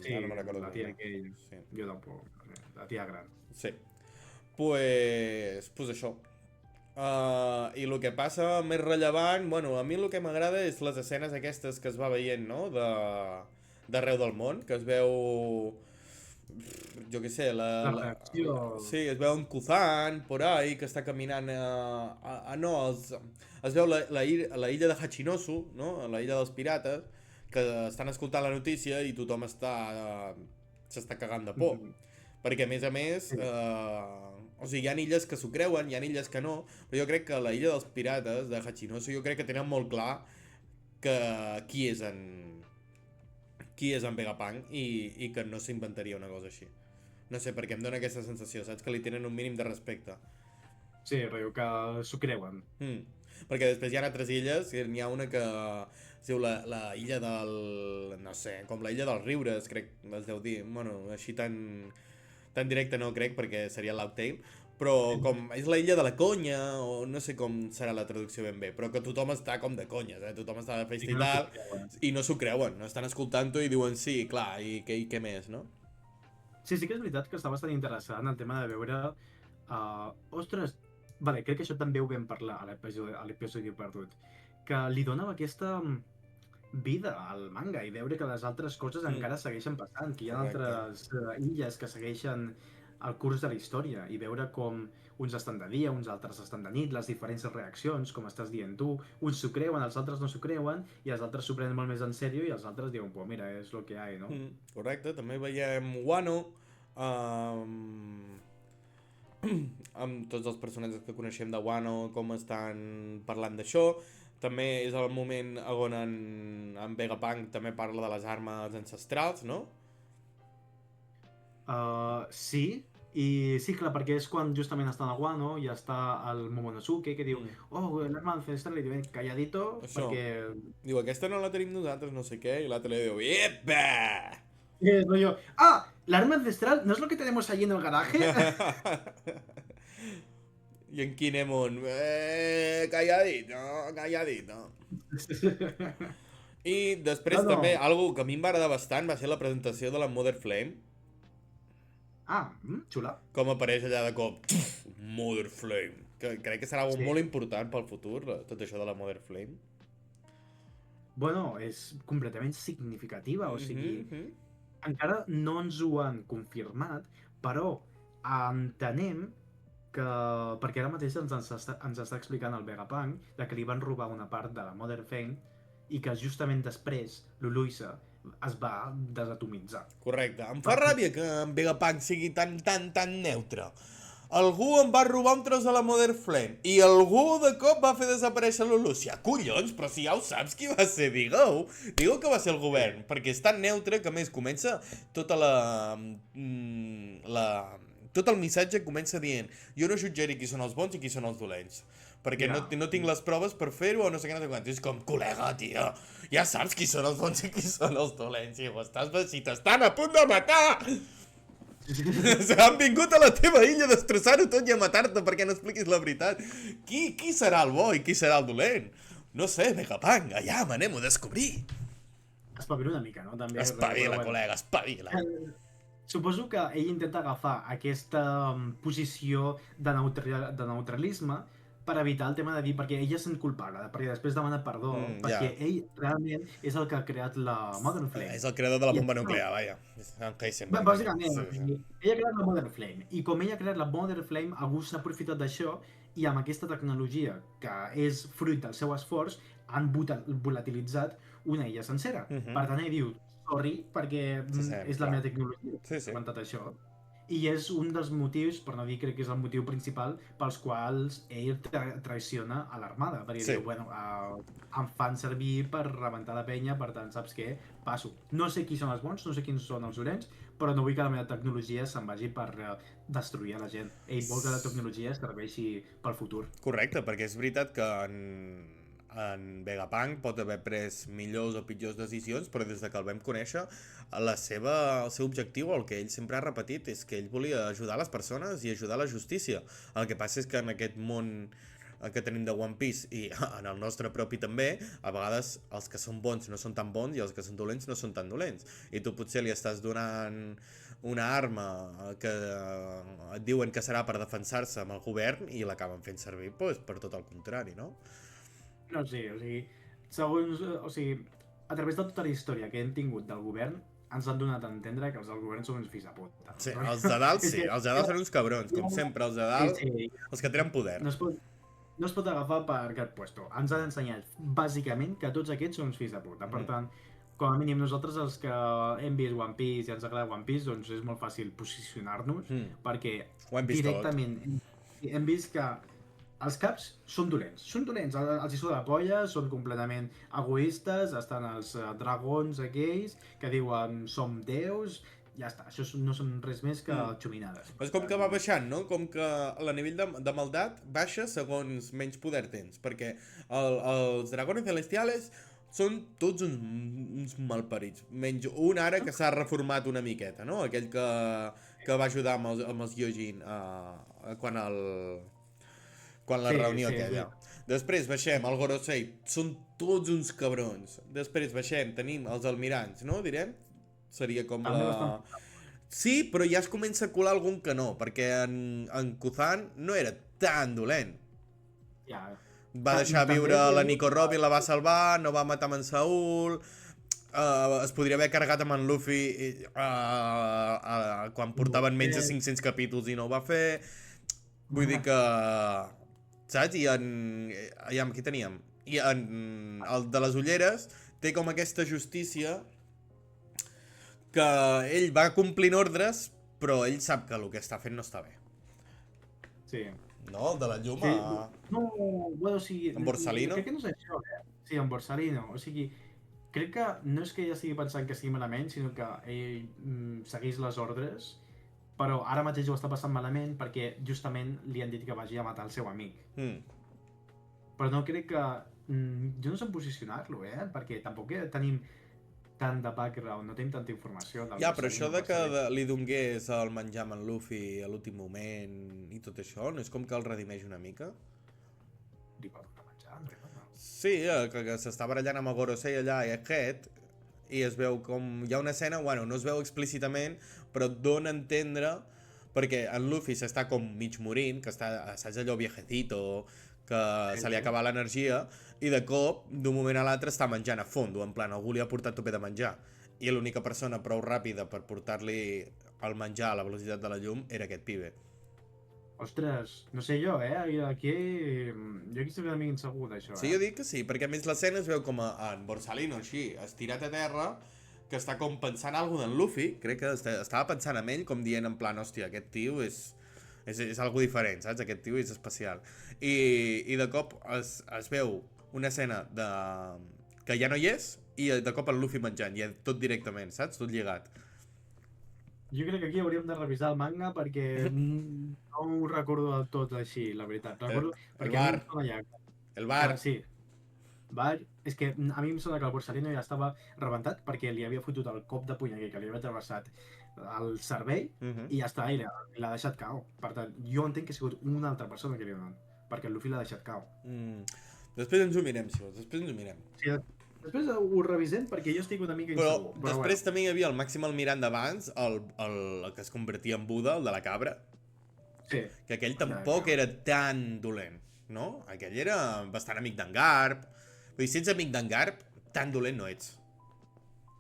B: Sí,
A: Ara no recordo
B: la
A: com
B: tia
A: era.
B: aquell,
A: Sí.
B: jo tampoc, no sé, la tia gran.
A: Sí. Pues això. I el que passa més rellevant, bueno, a mi el que m'agrada és les escenes aquestes que es va veient, no? D'arreu del món, que es veu... Jo què sé,
B: La reacció...
A: sí, es veu en Kuzan, por ahí, que està caminant no, es veu la illa de Hachinosu, no? La illa dels pirates, que estan escoltant la notícia i tothom s'està cagant de por. Perquè, a més,
B: Sí.
A: o sigui, hi ha illes que s'ho creuen, hi ha illes que no, però jo crec que la illa dels pirates de Hachinosu jo crec que tenen molt clar que qui és en Vegapunk i que no s'inventaria una cosa així. No sé, perquè em dóna aquesta sensació, saps? Que li tenen un mínim de respecte.
B: Sí, rotllo que s'ho creuen.
A: Perquè després hi ha altres illes, n'hi ha una que es diu la illa del... no sé, com la illa dels riures, crec, es deu dir. Bueno, així tan directe no crec, perquè seria l'Outtail, però com és la illa de la conya, o no sé com serà la traducció ben bé, però que tothom està com de conyes, tothom està de festa
B: I que
A: i
B: no s'ho
A: tal,
B: creuen.
A: i no s'ho creuen, no estan escoltant-ho i diuen sí, clar, i què més, no?
B: Sí, sí que és veritat que està bastant interessant el tema de veure... ostres, vale, crec que això també ho vam parlar a l'episodi perdut, que li donava aquesta vida al manga i veure que les altres coses encara segueixen passant, que hi ha
A: Correcte.
B: altres illes que segueixen el curs de la història i veure com uns estan de dia, uns altres estan de nit, les diferents reaccions, com estàs dient tu, uns s'ho creuen, els altres no s'ho creuen i els altres s'ho prenen molt més en sèrio i els altres diuen, pues mira, és lo que hay, no?
A: Correcte, també veiem Wano, amb tots els personatges que coneixem de Wano, com estan parlant d'això. També és el moment on en Vegapunk també parla de les armes ancestrals, no?
B: Sí, i sí, clar, perquè és quan justament està a Wano i està el Momonosuke que diu oh, l'arma ancestral, i diu, calladito,
A: Això.
B: perquè...
A: Diu, aquesta no la tenim nosaltres, no sé què, i l'altre li diu, ¡Epa!
B: Y es rollo, ah, la arma ancestral, ¿no es lo que tenemos allí en el garaje?
A: I en Kinemon, calladito, calladito. I després
B: No, no.
A: també, algo que a mi em va agradar bastant va ser la presentació de la Mother Flame.
B: Ah, xula.
A: Com apareix allà de cop, Mother Flame. Que crec que serà
B: Sí.
A: molt important pel futur, tot això de la Mother Flame.
B: Bueno, és completament significativa, o sigui,
A: Mhm.
B: encara no ens ho han confirmat, però entenem que... Perquè ara mateix ens està explicant el Vegapunk de que li van robar una part de la Mother Flame i que justament després l'Uluisa es va desatomitzar.
A: Correcte. Em fa ràbia que en Vegapunk sigui tan neutre. Algú em va robar un tros de la Mother Flame i algú de cop va fer desaparèixer l'Olúcia. Collons, però si ja ho saps qui va ser, digueu. Digueu que va ser el govern, perquè és tan neutre que a més comença tota tot el missatge comença dient jo no jutjaré qui són els bons i qui són els dolents perquè no tinc les proves per fer-ho o no sé què, no sé quant. És com, col·lega, tio, ja saps qui són els bons i qui són els dolents si t'estan a punt de matar. Han vingut a la teva illa a destrossar-ho tot i a matar-te perquè no expliquis la veritat. Qui serà el bo i qui serà el dolent? No sé, Vegapunk, allà m'anem a descobrir.
B: Espavila una mica, no? També,
A: Espavila, col·lega, espavila.
B: Suposo que ell intenta agafar aquesta posició de neutralisme per evitar el tema de dir, perquè ell és culpable, perquè després demana perdó, perquè ell realment és el que ha creat la Mother Flame.
A: És el creador de la bomba nuclear, vaja.
B: Bàsicament, ell ha creat la Mother Flame, i com ell ha creat la Mother Flame, algú s'ha aprofitat d'això, i amb aquesta tecnologia, que és fruit del seu esforç, han volatilitzat una illa sencera. Per tant, ell diu, sorry, perquè és la meva tecnologia que ha aguantat això. I és un dels motius, per no dir crec que és el motiu principal, pels quals ell traiciona a l'armada. Perquè diu, bueno, em fan servir per rebentar la penya, per tant, saps què? Passo. No sé qui són els bons, no sé quins són els dolents, però no vull que la meva tecnologia se'n vagi per destruir a la gent. Ell vol que la tecnologia serveixi pel futur.
A: Correcte, perquè és veritat que en Vegapunk pot haver pres millors o pitjors decisions, però des de que el vam conèixer, el seu objectiu, el que ell sempre ha repetit, és que ell volia ajudar les persones i ajudar la justícia. El que passa és que en aquest món que tenim de One Piece i en el nostre propi també, a vegades els que són bons no són tan bons i els que són dolents no són tan dolents. I tu potser li estàs donant una arma que et diuen que serà per defensar-se amb el govern i l'acaben fent servir pues, per tot el contrari, no?
B: No, sí, o sigui, segons, o sigui, a través de tota la història que hem tingut del govern, ens han donat a entendre que els del govern són uns fills de puta.
A: Sí, els de dalt sí, els de dalt són uns cabrons, com sempre, els de dalt,
B: Sí.
A: els que tenen poder.
B: No es pot agafar per aquest puesto. Ens han ensenyat, bàsicament, que tots aquests són uns fills de puta. Per tant, com a mínim nosaltres, els que hem vist One Piece i ens agrada One Piece, doncs és molt fàcil posicionar-nos, perquè
A: Ho hem vist
B: directament hem vist que els caps són dolents. Són dolents, els hi suda la polla, són completament egoistes, estan els dragons aquells que diuen som déus, ja està, això no són res més que xuminades.
A: És com que va baixant, no? Com que el nivell de maldat baixa segons menys poder tens, perquè els dragones celestiales són tots uns malparits, menys un ara que s'ha reformat una miqueta, no? Aquell que va ajudar amb els Yojin quan la reunió aquella. Després baixem el Gorosei, són tots uns cabrons. Després baixem, tenim els almirants, no? Direm? Seria com la... Sí, però ja es comença a colar algun que no, perquè en Kuzan no era tan dolent.
B: Ja.
A: Va deixar viure la Nico Robin, la va salvar, no va matar amb en Saul... es podria haver carregat amb en Luffy quan portaven menys de 500 capítols i no ho va fer. Vull dir que... Saps? I qui teníem? I el de les ulleres té com aquesta justícia que ell va complint ordres, però ell sap que el que està fent no està bé.
B: Sí.
A: No? El de la llum
B: sí. No, bueno, o sigui...
A: En Borsalino?
B: Crec que no és això, Sí, en Borsalino. O sigui, crec que no és que ella estigui pensant que estigui malament, sinó que ell segueix les ordres, però ara mateix ho està passant malament perquè justament li han dit que vagi a matar el seu amic. Però no crec que... jo no sé posicionar-lo, perquè tampoc tenim tant de background, no tenim tanta informació.
A: Ja, però això de que li dongués el menjar amb en Luffy a l'últim moment i tot això, no és com que el redimeix una mica?
B: Li va donar menjar, no?
A: Sí, que s'està barallant amb el Gorosei allà i aquest, i es veu com... Hi ha una escena, bueno, no es veu explícitament, però et dona a entendre, perquè en Luffy s'està com mig morint, que està, saps allò viejecito, que se li ha acabat l'energia, i de cop, d'un moment a l'altre, està menjant a fondo, en plan, algú li ha portat tope de menjar, i l'única persona prou ràpida per portar-li el menjar a la velocitat de la llum era aquest pibe.
B: Ostres, no sé jo, aquí... Jo aquí estic una mica insegur d'això,
A: Sí, jo dic que sí, perquè a més l'escena es veu com en Borsalino, així, estirat a terra, que està com pensant alguna en Luffy, crec que estava pensant en ell, com dient en plan, hòstia, aquest tio és algo diferent, saps? Aquest tio és especial. I de cop es veu una escena que ja no hi és, i de cop el Luffy menjant, i tot directament, saps? Tot lligat.
B: Jo crec que aquí hauríem de revisar el manga perquè no ho recordo del tot així, la veritat. Recordo,
A: el bar. El bar.
B: Sí. Bar. És que a mi em sembla que el Borsalino ja estava rebentat perquè li havia fotut el cop de puny que li havia travessat el cervell i ja està, i l'ha deixat cau. Per tant, jo entenc que ha sigut una altra persona que li ha donat, perquè el Luffy l'ha deixat cau.
A: Després ens ho mirem, si vols, després ens ho mirem.
B: Sí, després ho revisem perquè jo estic una mica insegur.
A: Però després també hi havia el màxim almirant d'abans, el que es convertia en Buda, el de la cabra.
B: Sí.
A: Que aquell tampoc era tan dolent, no? Aquell era bastant amic d'en Garp. Vull dir, si ets amic d'en Garp, tan dolent no ets.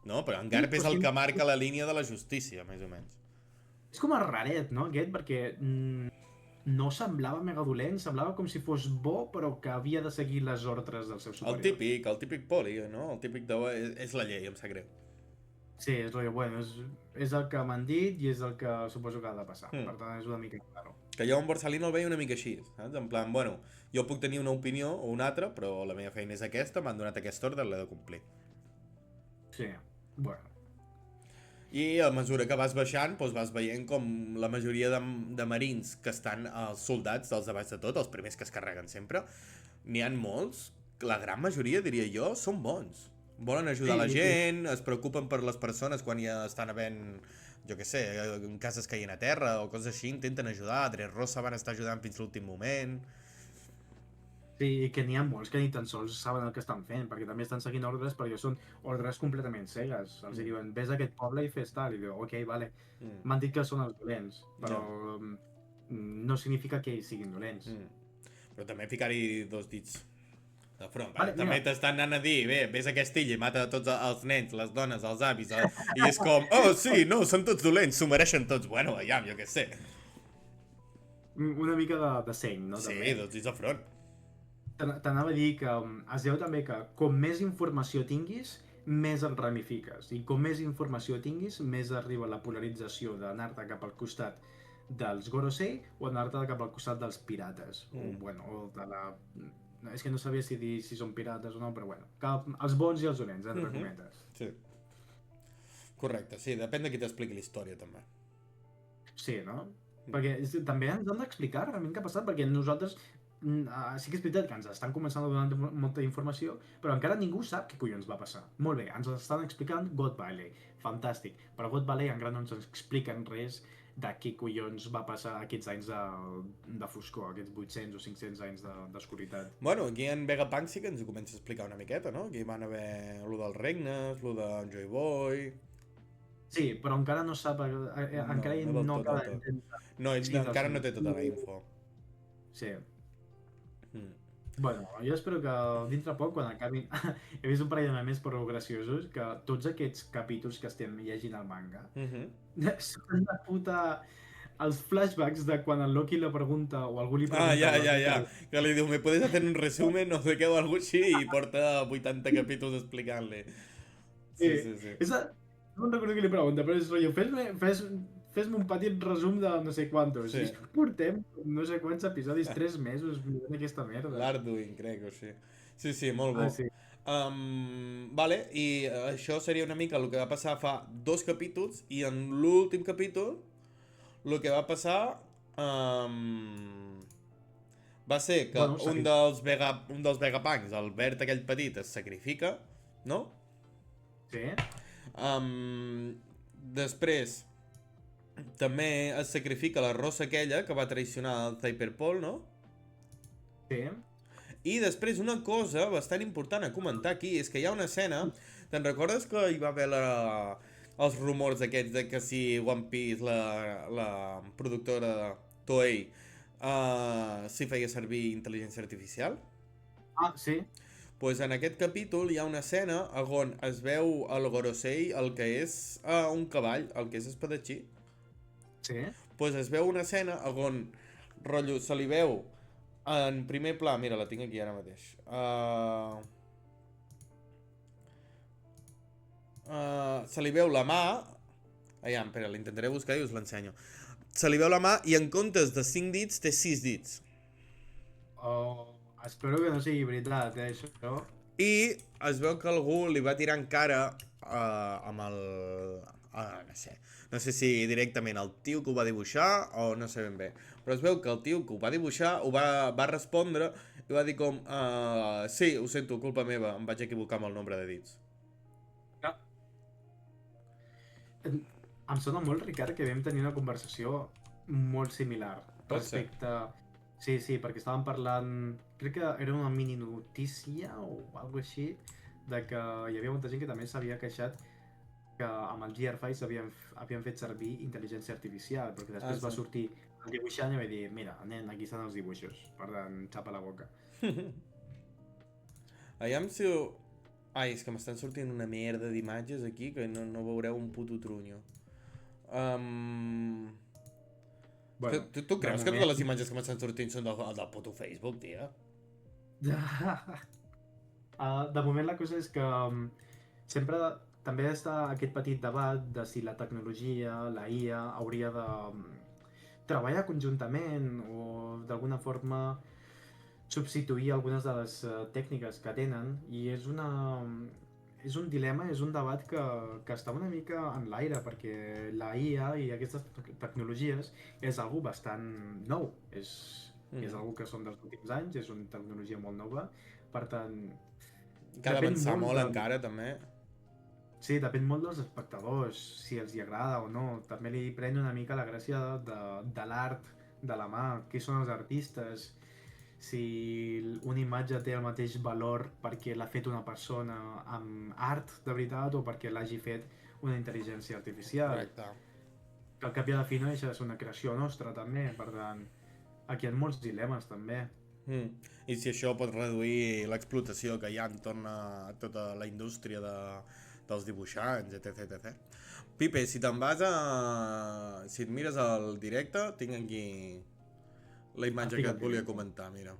A: No? Però en Garp és el que marca la línia de la justícia, més o menys.
B: És com el raret, no, aquest? Perquè no semblava mega dolent, semblava com si fos bo, però que havia de seguir les ordres del seu superior.
A: El típic poli, no? El típic de... És la llei, em sap greu.
B: Sí, és bueno, és el que m'han dit i és el que suposo que ha de passar. Per tant, és una mica claro.
A: Que jo en Borsalino el veia una mica així, saps? En plan, bueno, jo puc tenir una opinió o una altra, però la meva feina és aquesta, m'han donat aquesta ordre, l'he de complir.
B: Sí, bueno.
A: I a mesura que vas baixant, doncs vas veient com la majoria de marins que estan els soldats dels de baix de tot, els primers que es carreguen sempre, n'hi ha molts la gran majoria, diria jo, són bons. Volen ajudar la
B: Sí.
A: gent, es preocupen per les persones quan ja estan havent, jo què sé, cases caient a terra o coses així, intenten ajudar. Dressrosa van estar ajudant fins l'últim moment.
B: Sí, i que n'hi ha molts que ni tan sols saben el que estan fent, perquè també estan seguint ordres, perquè són ordres completament cegues. Els diuen, vés a aquest poble i fes tal, i diu, ok, vale. M'han dit que són els dolents, però no significa que ells siguin dolents.
A: Però també ficar-hi 2 dits de front.
B: Vale,
A: També
B: mira.
A: t'estan anant a dir, bé, vés a aquesta illa i mata tots els nens, les dones, els avis, i és com, oh, sí, no, són tots dolents, s'ho mereixen tots. Bueno, aviam, jo què sé.
B: Una mica de seny, no?
A: Sí,
B: També.
A: 2 dits de front.
B: T'anava a dir que es veu també que com més informació tinguis, més et ramifiques. I com més informació tinguis, més arriba la polarització d'anar-te cap al costat dels Gorosei o anar-te cap al costat dels pirates. O, bueno, o de la... És que no sabia si dir si són pirates o no, però bueno. Els bons i els dolents, entre cometes.
A: Sí. Correcte, sí, depèn de qui t'expliqui la història, també.
B: Sí, no? Perquè també ens han d'explicar realment què ha passat, perquè nosaltres sí que és veritat que ens estan començant a donar molta informació, però encara ningú sap què collons va passar. Molt bé, ens estan explicant God Valley, fantàstic, però God Valley encara no ens expliquen res de què collons va passar aquests anys de foscor, aquests 800 o 500 anys d'oscuritat.
A: Bueno, aquí en Vegapunk sí que ens ho comença a explicar una miqueta, no? Aquí van haver lo dels regnes, lo de Joy Boy...
B: Sí, però encara no sap... encara
A: no del
B: no
A: tot,
B: acaba
A: del tot.
B: d'entendre.
A: No, ell
B: Sí,
A: encara no té tota la info.
B: Sí. Bueno, jo espero que dintre poc, quan acabin... He vist un parell de memes prou graciosos, que tots aquests capítols que estem llegint al manga són la puta... Els flashbacks de quan el Loki la pregunta o algú li pregunta...
A: Ja. Que li diu, ¿me puedes hacer un resumen? No sé què o algo així, i porta 80 capítols explicant-li. Sí.
B: Esa... No recordo qui li pregunta, però és rotllo, fes-me un petit resum de no sé quantos.
A: Sí.
B: I portem no sé quants episodis, 3 mesos mirant aquesta merda.
A: L'Arduin, crec, o sí. Sí, molt bo.
B: Sí.
A: Vale, i això seria una mica el que va passar fa 2 capítols, i en l'últim capítol el que va passar va ser que un dels Vegapunks, el verd aquell petit, es sacrifica, no?
B: Sí.
A: Després també es sacrifica la rossa aquella que va traicionar el Cyberpol, no?
B: Sí.
A: I després una cosa bastant important a comentar aquí és que hi ha una escena, te'n recordes que hi va haver els rumors aquests de que si One Piece, la productora Toei, si feia servir intel·ligència artificial?
B: Sí.
A: Pues en aquest capítol hi ha una escena on es veu el Gorosei, el que és un cavall, el que és espadatxí.
B: Sí.
A: Pues es veu una escena on rotllo, se li veu en primer pla, mira, la tinc aquí ara mateix. Se li veu la mà... espera, l'intentaré buscar i us l'ensenyo. Se li veu la mà i en comptes de 5 dits té 6 dits.
B: Espero que no sigui veritat, això.
A: I es veu que algú li va tirar en cara amb el... no sé si directament el tio que ho va dibuixar o no sé ben bé. Però es veu que el tio que ho va dibuixar ho va respondre i va dir com... sí, ho sento, culpa meva, em vaig equivocar amb el nombre de dits.
B: Em sona molt, Ricard, que vam tenir una conversació molt similar respecte... Sí, perquè estàvem parlant... Crec que era una mini notícia o alguna així, de que hi havia molta gent que també s'havia queixat que amb el GearFights havien fet servir intel·ligència artificial, perquè després va sortir el dibuixant i va dir, mira, nen, aquí estan els dibuixos, per tant, xapa la boca.
A: Aviam si... Ai, és que m'estan sortint una merda d'imatges aquí que no veureu un puto trunyo.
B: Bueno,
A: tu creus que totes les imatges que m'estan sortint són del puto Facebook, tia?
B: De moment la cosa és que sempre també està aquest petit debat de si la tecnologia, la IA, hauria de treballar conjuntament o d'alguna forma substituir algunes de les tècniques que tenen, i és un dilema, és un debat que està una mica en l'aire, perquè la IA i aquestes tecnologies és algo bastant nou, és és algo que són dels últims anys, és una tecnologia molt nova, per tant,
A: Que ha
B: depèn
A: d'avançar molt
B: de...
A: encara, també.
B: Sí, depèn molt dels espectadors, si els hi agrada o no. També li pren una mica la gràcia de l'art de la mà, qui són els artistes, si una imatge té el mateix valor perquè l'ha fet una persona amb art de veritat o perquè l'hagi fet una intel·ligència artificial.
A: Correcte.
B: Que al cap i a la fi no deixa de ser una creació nostra també, per tant, aquí hi ha molts dilemes també.
A: I si això pot reduir l'explotació que hi ha entorn a tota la indústria dels dibuixants, etc, etc. Pipe, si te'n vas a... Si et mires el directe, tinc aquí la imatge que et volia comentar, mira.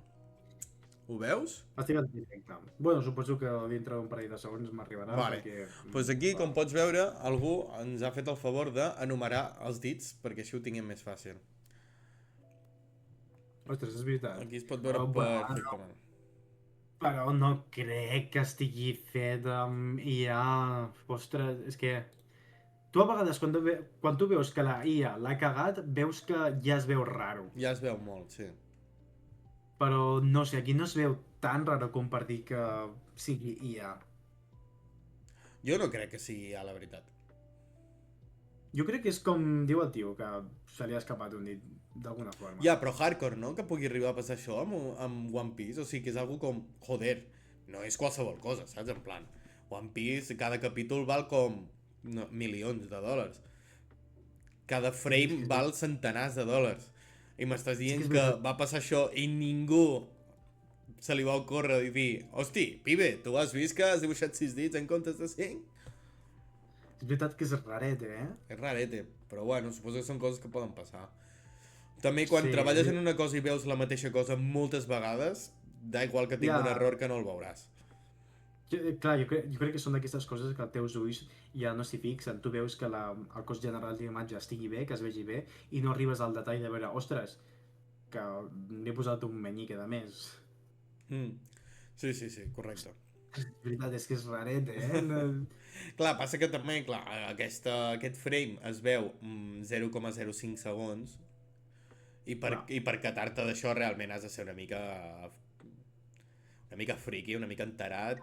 A: Ho veus?
B: Estic en directe. Bueno, suposo que dintre d'un parell de segons m'arribarà.
A: Vale.
B: Perquè...
A: Pues aquí, com pots veure, algú ens ha fet el favor d'enumerar els dits perquè així ho tinguem més fàcil.
B: Ostres, és veritat.
A: Aquí es pot veure perfectament.
B: Però no crec que estigui fet amb IA. Ostres, és que... Tu a vegades, quan tu veus que la IA l'ha cagat, veus que ja es veu raro.
A: Ja es veu molt, sí.
B: Però no sé, aquí no es veu tan raro com per dir que sigui IA.
A: Jo no crec que sigui IA, la veritat.
B: Jo crec que és com diu el tio, que se li ha escapat un dit d'alguna forma.
A: Ja, però hardcore, no? Que pugui arribar a passar això amb One Piece. O sigui, que és algo com... Joder, no és qualsevol cosa, saps? En plan, One Piece, cada capítol val com... No, milions de dòlars. Cada frame val centenars de dòlars. I m'estàs dient que va passar això i ningú se li va ocórrer dir hosti, pibe, tu has vist que has dibuixat 6 dits en comptes de 5?
B: És veritat que és raret,
A: És rarete, però bueno, suposo que són coses que poden passar. També quan treballes en una cosa i veus la mateixa cosa moltes vegades, da igual que tingui un error que no el veuràs.
B: Clar, jo crec que són d'aquestes coses que els teus ulls ja no s'hi fixen. Tu veus que el cos general de l'imatge estigui bé, que es vegi bé, i no arribes al detall de veure, ostres, que n'he posat un menyique de més.
A: Sí, correcte.
B: És veritat, és que és raret,
A: Clar, passa que també, aquest frame es veu 0,05 segons i per catar-te d'això realment has de ser una mica friki, una mica enterat.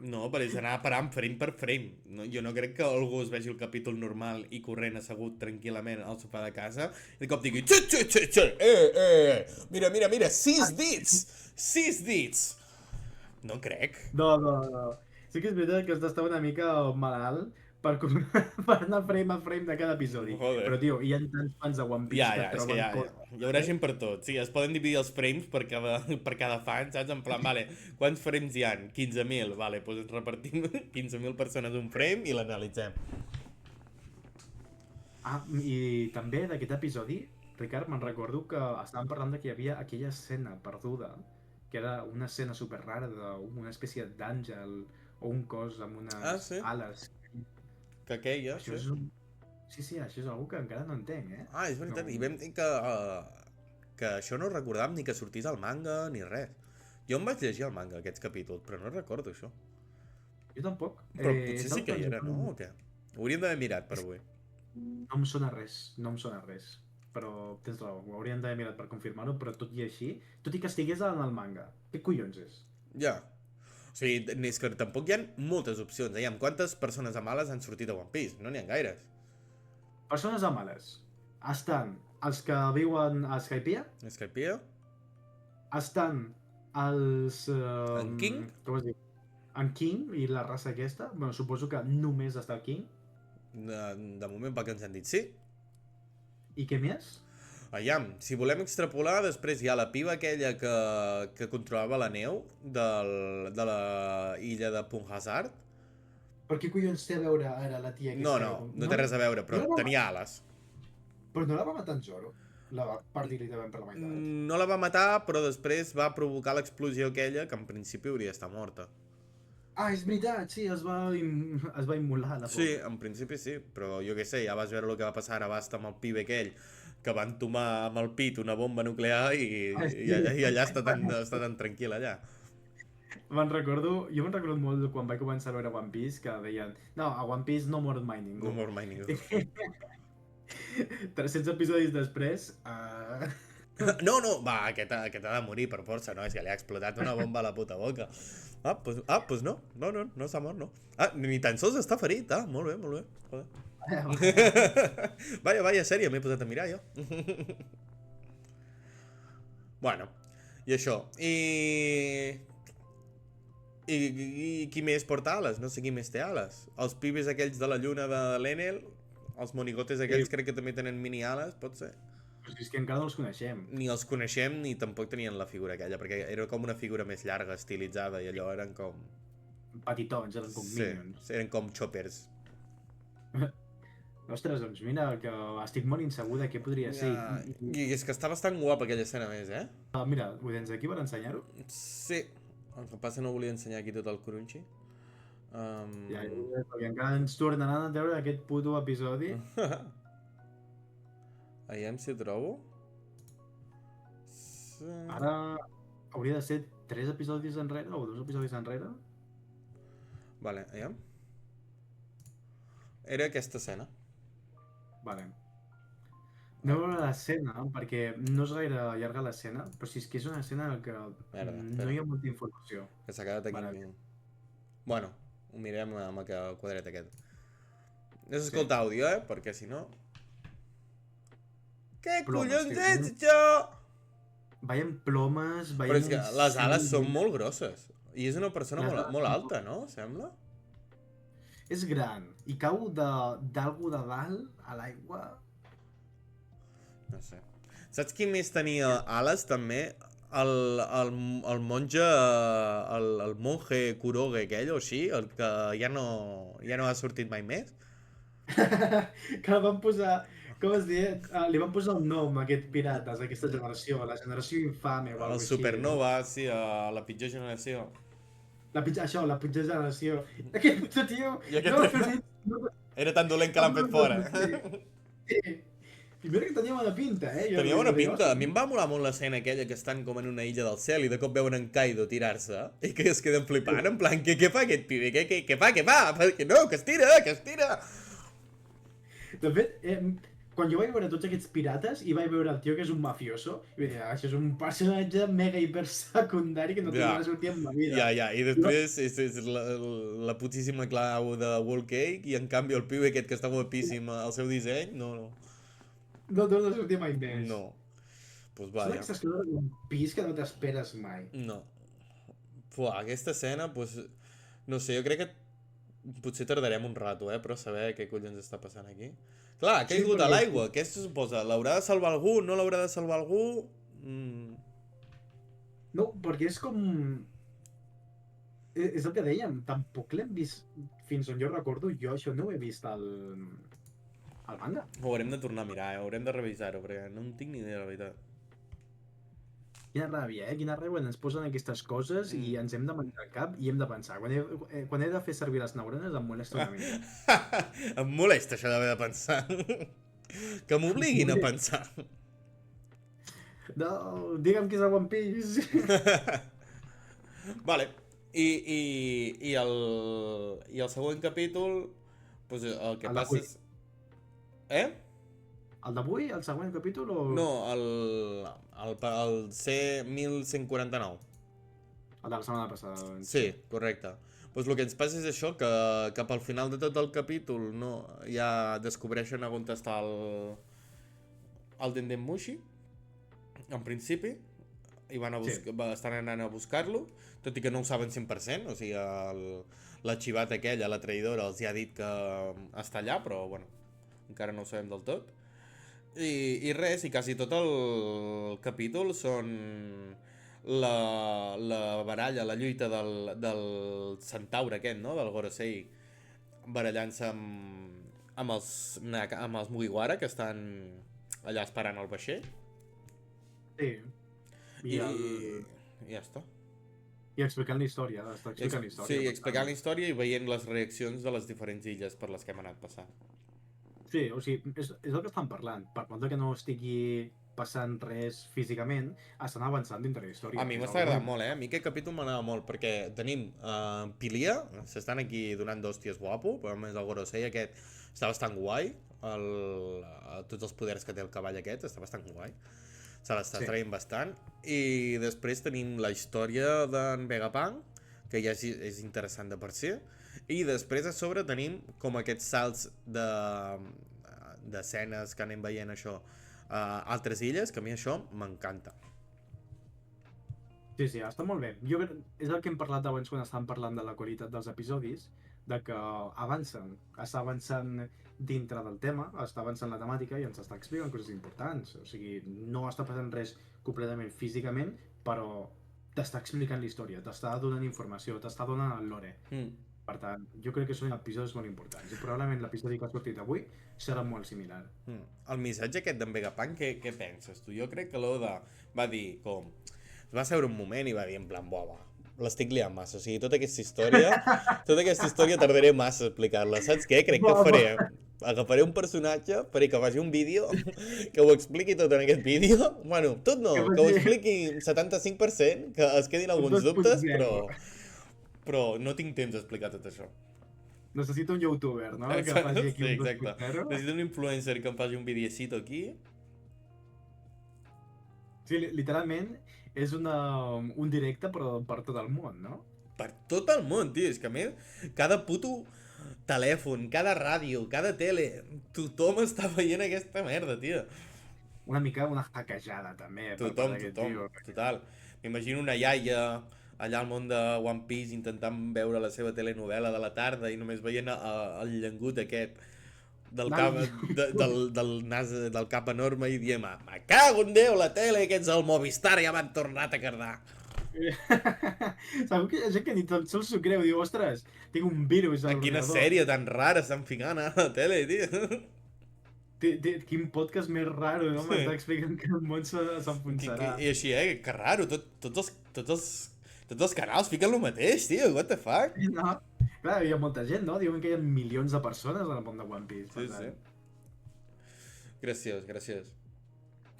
A: No, per anar parant frame per frame. No, jo no crec que algú es vegi el capítol normal i corrent assegut tranquil·lament al sofà de casa i de cop digui mira, 6 dits! 6 dits! No crec.
B: No. Sí que és veritat que has d'estar una mica malalt per anar frame a frame de cada episodi.
A: Joder.
B: Però, tio, hi ha tants fans de One Piece que troben...
A: Hi haurà gent per tot. Sí, es poden dividir els frames per cada fan, saps? En plan, vale, quants frames hi ha? 15.000. Vale, doncs ens repartim 15.000 persones un frame i l'analitzem.
B: I també d'aquest episodi, Ricard, me'n recordo que estàvem parlant de que hi havia aquella escena perduda, que era una escena super rara d'una espècie d'àngel o un cos amb unes ales.
A: Que queia, sí.
B: Sí, això és algo que encara no entenc,
A: és veritat, i vam dir que això no recordàvem ni que sortís al manga ni res. Jo em vaig llegir el manga, aquests capítols, però no recordo això.
B: Jo tampoc.
A: Però potser sí que hi era, no? O què? Ho hauríem d'haver mirat per avui.
B: No em sona res, però tens raó, ho hauríem d'haver mirat per confirmar-ho, però tot i així, tot i que estigués en el manga, què collons és?
A: Ja. O sigui, és que tampoc hi ha moltes opcions. Aviam, quantes persones amales han sortit a One Piece? No n'hi ha gaires.
B: Persones amales. Estan els que viuen a Skypiea.
A: Skypiea?
B: Estan els...
A: En King?
B: Com es diu? En King i la raça aquesta. Bueno, suposo que només està el King.
A: De moment pel que ens han dit, sí.
B: I què més?
A: Aviam, si volem extrapolar, després hi ha la piba aquella que controlava la neu de la illa de Punjasart.
B: Per què collons té a veure ara la tia aquesta?
A: No té res a veure, però tenia ales.
B: Però no la va matar en Zoro? La va partir literalment per la meitat?
A: No la va matar, però després va provocar l'explosió aquella, que en principi hauria d'estar morta.
B: És veritat, sí, es va immolar la por.
A: Sí, en principi sí, però jo què sé, ja vas veure el que va passar ara basta amb el pibe aquell, que va entomar amb el pit una bomba nuclear i allà està tan tranquil allà.
B: Jo me'n recordo molt quan vaig començar a veure One Piece, que deien, no, a One Piece no mor mai ningú.
A: No mor mai ningú.
B: 300 episodis després...
A: No, va, aquest ha de morir per força, no? És que li ha explotat una bomba a la puta boca. Pues no. No s'ha mort, no. Ni tan sols està ferit. Molt bé. Joder. Vaya sèrie, m'he posat a mirar, jo. Bueno, i això. I qui més porta ales? No sé qui més té ales. Els pibes aquells de la lluna de l'Enel, els monigotes aquells crec que també tenen mini ales, pot ser?
B: Però és que encara no els coneixem.
A: Ni els coneixem ni tampoc tenien la figura aquella, perquè era com una figura més llarga, estilitzada, i allò eren com...
B: Petitons, eren com minions.
A: Sí, eren com choppers.
B: Ostres, doncs mira, que estic molt insegur de què podria ser.
A: I és que està bastant guapa aquella escena més,
B: Mira, ho tens aquí per ensenyar-ho?
A: Sí. El que passa no volia ensenyar aquí tot el crunchy.
B: Perquè encara ens tornaran a treure aquest puto episodi.
A: Aviam si ho trobo.
B: Ara hauria de ser 3 episodis enrere o 2 episodis enrere.
A: Vale, aviam. Era aquesta escena.
B: Vale. No veure l'escena, perquè no és gaire llarga l'escena, però si és que és una escena en què no hi ha molta informació.
A: Que s'ha quedat aquí. Bueno, ho mirem amb el quadret aquest. Has escoltat àudio, perquè si no... Què collons és això?
B: Veiem plomes, veiem...
A: Però és que les ales són molt grosses. I és una persona molt alta, no? Sembla?
B: És gran. I cau d'algú de dalt a l'aigua...
A: No sé. Saps qui més tenia ales, també? El monge... El monje Kuroge aquell, o així, el que ja no ha sortit mai més.
B: Que van posar... Com es diu? Li van posar un nom a aquest pirates, a aquesta generació, a la generació infame o alguna
A: cosa així. El Supernova, sí, a la pitjor generació.
B: Això, la pitjor generació. Aquest puto tio...
A: Era tan dolent que l'han fet fora.
B: Sí. I mira que tenia bona pinta,
A: Tenia bona pinta. A mi em va molar molt l'escena aquella que estan com en una illa del cel i de cop veuen en Kaido tirar-se i que es queden flipant, en plan, què fa aquest pibe? Què fa? Que no, que es tira!
B: De fet, quan jo vaig veure tots aquests pirates i vaig veure el tio que és un mafioso, i vaig dir, això és un personatge mega hiper secundari que no té res a sortir en la vida.
A: Ja, i després és la putíssima clau de Whole Cake i en canvi el pibe aquest que està guapíssim al seu disseny, no
B: torna a sortir mai més.
A: No. Pues vaja.
B: Són aquestes coses d'un pis que no t'esperes mai.
A: No. Aquesta escena, pues, no sé, jo crec que potser tardarem un rato, però saber què collons està passant aquí. Clar, ha caigut a l'aigua. Què se suposa? L'haurà de salvar algú? No l'haurà de salvar algú?
B: No, perquè és com... És el que dèiem, tampoc l'hem vist fins on jo recordo. Jo això no ho he vist al manga.
A: Ho haurem de tornar a mirar, haurem de revisar-ho, perquè no en tinc ni idea, la veritat.
B: Quina ràbia, Quina ràbia quan ens posen aquestes coses i ens hem de menjar el cap i hem de pensar. Quan he de fer servir les neurones em molesta una mica.
A: Em molesta això d'haver de pensar. Que m'obliguin a pensar.
B: No, digue'm que és el One Piece.
A: Vale. I el següent capítol, pues, el que passa és...
B: El d'avui, el següent capítol o...?
A: No, el C1149.
B: El de la setmana passada. Doncs.
A: Sí, correcte. Pues el que ens passa és això, que cap al final de tot el capítol ja descobreixen on està el Dendemushi, en principi, i estan anant a buscar-lo, tot i que no ho saben 100%, o sigui, la xivata aquella, la traïdora, els ha dit que està allà, però, bueno, encara no ho sabem del tot. I res, i quasi tot el capítol són la baralla, la lluita del centaure aquest, no? Del Gorosei, barallant-se amb els Mugiwara, que estan allà esperant el vaixell.
B: Sí.
A: I ja està.
B: I explicant la història,
A: Sí, explicant la història i veient les reaccions de les diferents illes per les que hem anat passant.
B: Sí, o sigui, és el que estan parlant. Per compte que no estigui passant res físicament, estan avançant dintre la història.
A: A mi m'està agradant molt, A mi aquest capítol m'agrada molt, perquè tenim Pilia, s'estan aquí donant d'hòsties guapo, però a més el Gorosei aquest està bastant guai, tots els poders que té el cavall aquest, està bastant guai. se l'està
B: Sí.
A: traient bastant. I després tenim la història d'en Vegapunk, que ja és interessant de per si. I després a sobre tenim com aquests salts d'escenes que anem veient això a altres illes, que a mi això m'encanta.
B: Sí, està molt bé. Jo és el que hem parlat abans quan estàvem parlant de la qualitat dels episodis, de que avancen, està avançant dintre del tema, està avançant la temàtica i ens està explicant coses importants. O sigui, no està passant res completament físicament, però t'està explicant la història, t'està donant informació, t'està donant el lore. Per tant, jo crec que són episodis molt importants i probablement l'episodi que ha sortit avui serà molt similar.
A: El missatge aquest d'en Vegapunk, què penses tu? Jo crec que l'Oda va dir com... Es va seure un moment i va dir en plan, buah, l'estic liant massa, o sigui, tota aquesta història tardaré massa a explicar-la, saps què? Crec que faré... Agafaré un personatge, faré que faci un vídeo, que ho expliqui tot en aquest vídeo, bueno, tot no, que ho expliqui 75%, que es quedin alguns dubtes, però no tinc temps d'explicar tot això.
B: Necessito un youtuber, no? Que faci aquí un 2.0.
A: Necessito un influencer que em faci un videocito aquí.
B: Sí, literalment és un directe però per tot el món, no?
A: Per tot el món, tio, és que a més cada puto telèfon, cada ràdio, cada tele, tothom està veient aquesta merda, tio.
B: Una mica una hackejada també.
A: Tothom, total. M'imagino una iaia allà al món de One Piece intentant veure la seva telenovela de la tarda i només veient el llengut aquest del cap enorme i diem, me cago en Déu, la tele, aquests al Movistar ja m'han tornat a cardar.
B: Segur que hi ha gent que ni tan sols s'ho creu, diu, ostres, tinc un virus al
A: quina
B: ordenador.
A: sèrie tan rara estan ficant a la tele, tio.
B: Quin podcast més raro, no? M'està explicant que el món s'enfonsarà.
A: I així, que raro, tots els canals fiquen el mateix, tio, what the fuck?
B: No, clar, hi ha molta gent, no? Diuen que hi ha milions de persones al món de One Piece.
A: Sí. Graciós.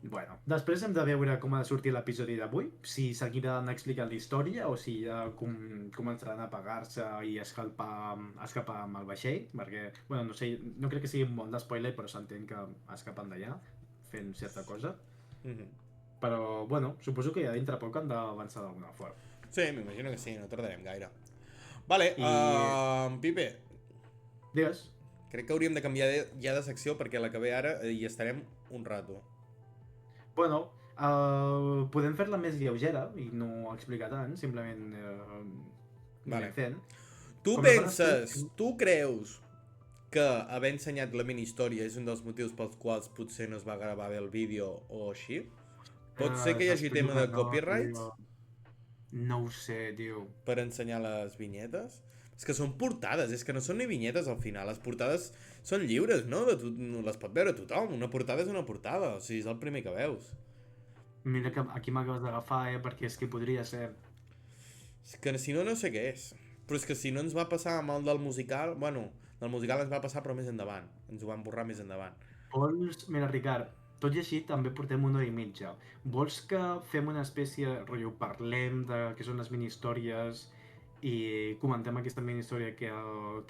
B: Bueno, després hem de veure com ha de sortir l'episodi d'avui, si seguiran explicant la història o si ja començaran a apagar-se i escapar amb el vaixell, perquè, bueno, no sé, no crec que sigui un bon d'espoiler, però s'entén que escapen d'allà fent certa cosa. Però, bueno, suposo que ja dintre poc han d'avançar d'alguna forma.
A: Sí, m'imagino que sí, no tardarem gaire. Vale, Pipe.
B: Digues.
A: Crec que hauríem de canviar ja de secció perquè la que ve ara hi estarem un rato.
B: Bueno, podem fer-la més lleugera i no explicar tant, simplement
A: vale.
B: fent.
A: Tu creus que haver ensenyat la mini-història és un dels motius pels quals potser no es va gravar bé el vídeo o així? Pot ser que hi hagi tema de copyright?
B: No ho sé, tio.
A: Per ensenyar les vinyetes? És que són portades, és que no són ni vinyetes al final. Les portades són lliures, no? Les pot veure tothom. Una portada és una portada, o sigui, és el primer que veus.
B: Mira que aquí m'acabes d'agafar, perquè és que podria ser.
A: És que si no, no sé què és. Però és que si no ens va passar amb el del musical... Bueno, del musical ens va passar però més endavant. Ens ho van borrar més endavant.
B: Mira, Ricard, tot i així també portem 1 hora i mitja. Vols que fem una espècie, rotllo, parlem de què són les mini-històries i comentem aquesta mini-història que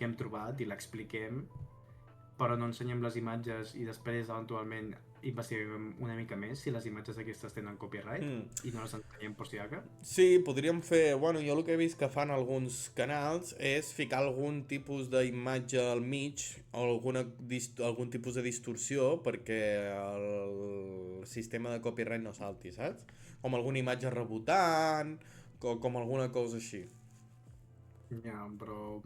B: hem trobat i l'expliquem, però no ensenyem les imatges i després eventualment investiguem una mica més si les imatges aquestes tenen copyright i no les ensenyem per si haca?
A: Sí, podríem fer... Bueno, jo el que he vist que fan alguns canals és ficar algun tipus d'imatge al mig o algun tipus de distorsió perquè el sistema de copyright no salti, saps? Com alguna imatge rebotant, com alguna cosa així.
B: Ja, però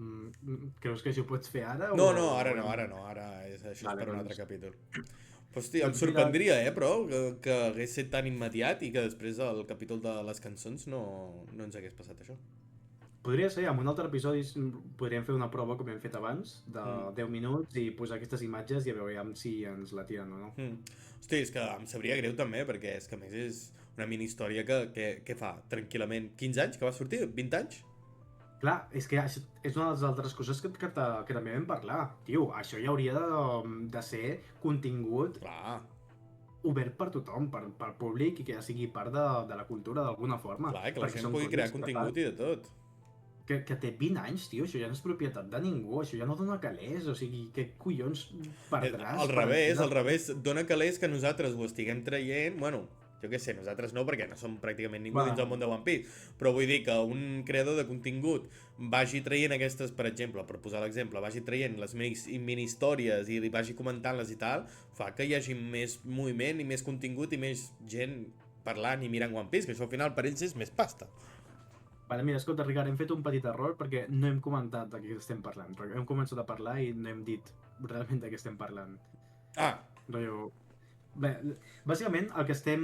B: creus que això ho pots fer ara?
A: No, ara no, ara això és per un altre capítol. Hòstia, em sorprendria, però, que hagués set tan immediat i que després del capítol de les cançons no ens hagués passat això.
B: Podria ser, en un altre episodi podríem fer una prova com hem fet abans, de 10 minuts i posar aquestes imatges i a veure si ens la tiren o no.
A: Hòstia, és que em sabria greu també, perquè és que a més és una mini-història que fa tranquil·lament 15 anys que va sortir, 20 anys?
B: Clar, és que és una de les altres coses que també vam parlar. Tio, això ja hauria de ser contingut obert per tothom, per públic i que ja sigui part de la cultura d'alguna forma.
A: Clar, que la gent pugui crear contingut i de tot.
B: Que té 20 anys, tio, això ja no és propietat de ningú, això ja no dona calés, o sigui, què collons perdràs?
A: Al revés, dona calés que nosaltres ho estiguem traient, bueno, Jo què sé, nosaltres no, perquè no som pràcticament ningú
B: Bueno.
A: dins del món de One Piece, però vull dir que un creador de contingut vagi traient aquestes, per exemple, per posar l'exemple, vagi traient les mini-històries i li vagi comentant-les i tal, fa que hi hagi més moviment i més contingut i més gent parlant i mirant One Piece, que això al final per ells és més pasta.
B: Vale, mira, escolta, Ricard, hem fet un petit error perquè no hem comentat de què estem parlant. Hem començat a parlar i no hem dit realment de què estem parlant.
A: Ah,
B: Rotllo... Bé, bàsicament, el que estem...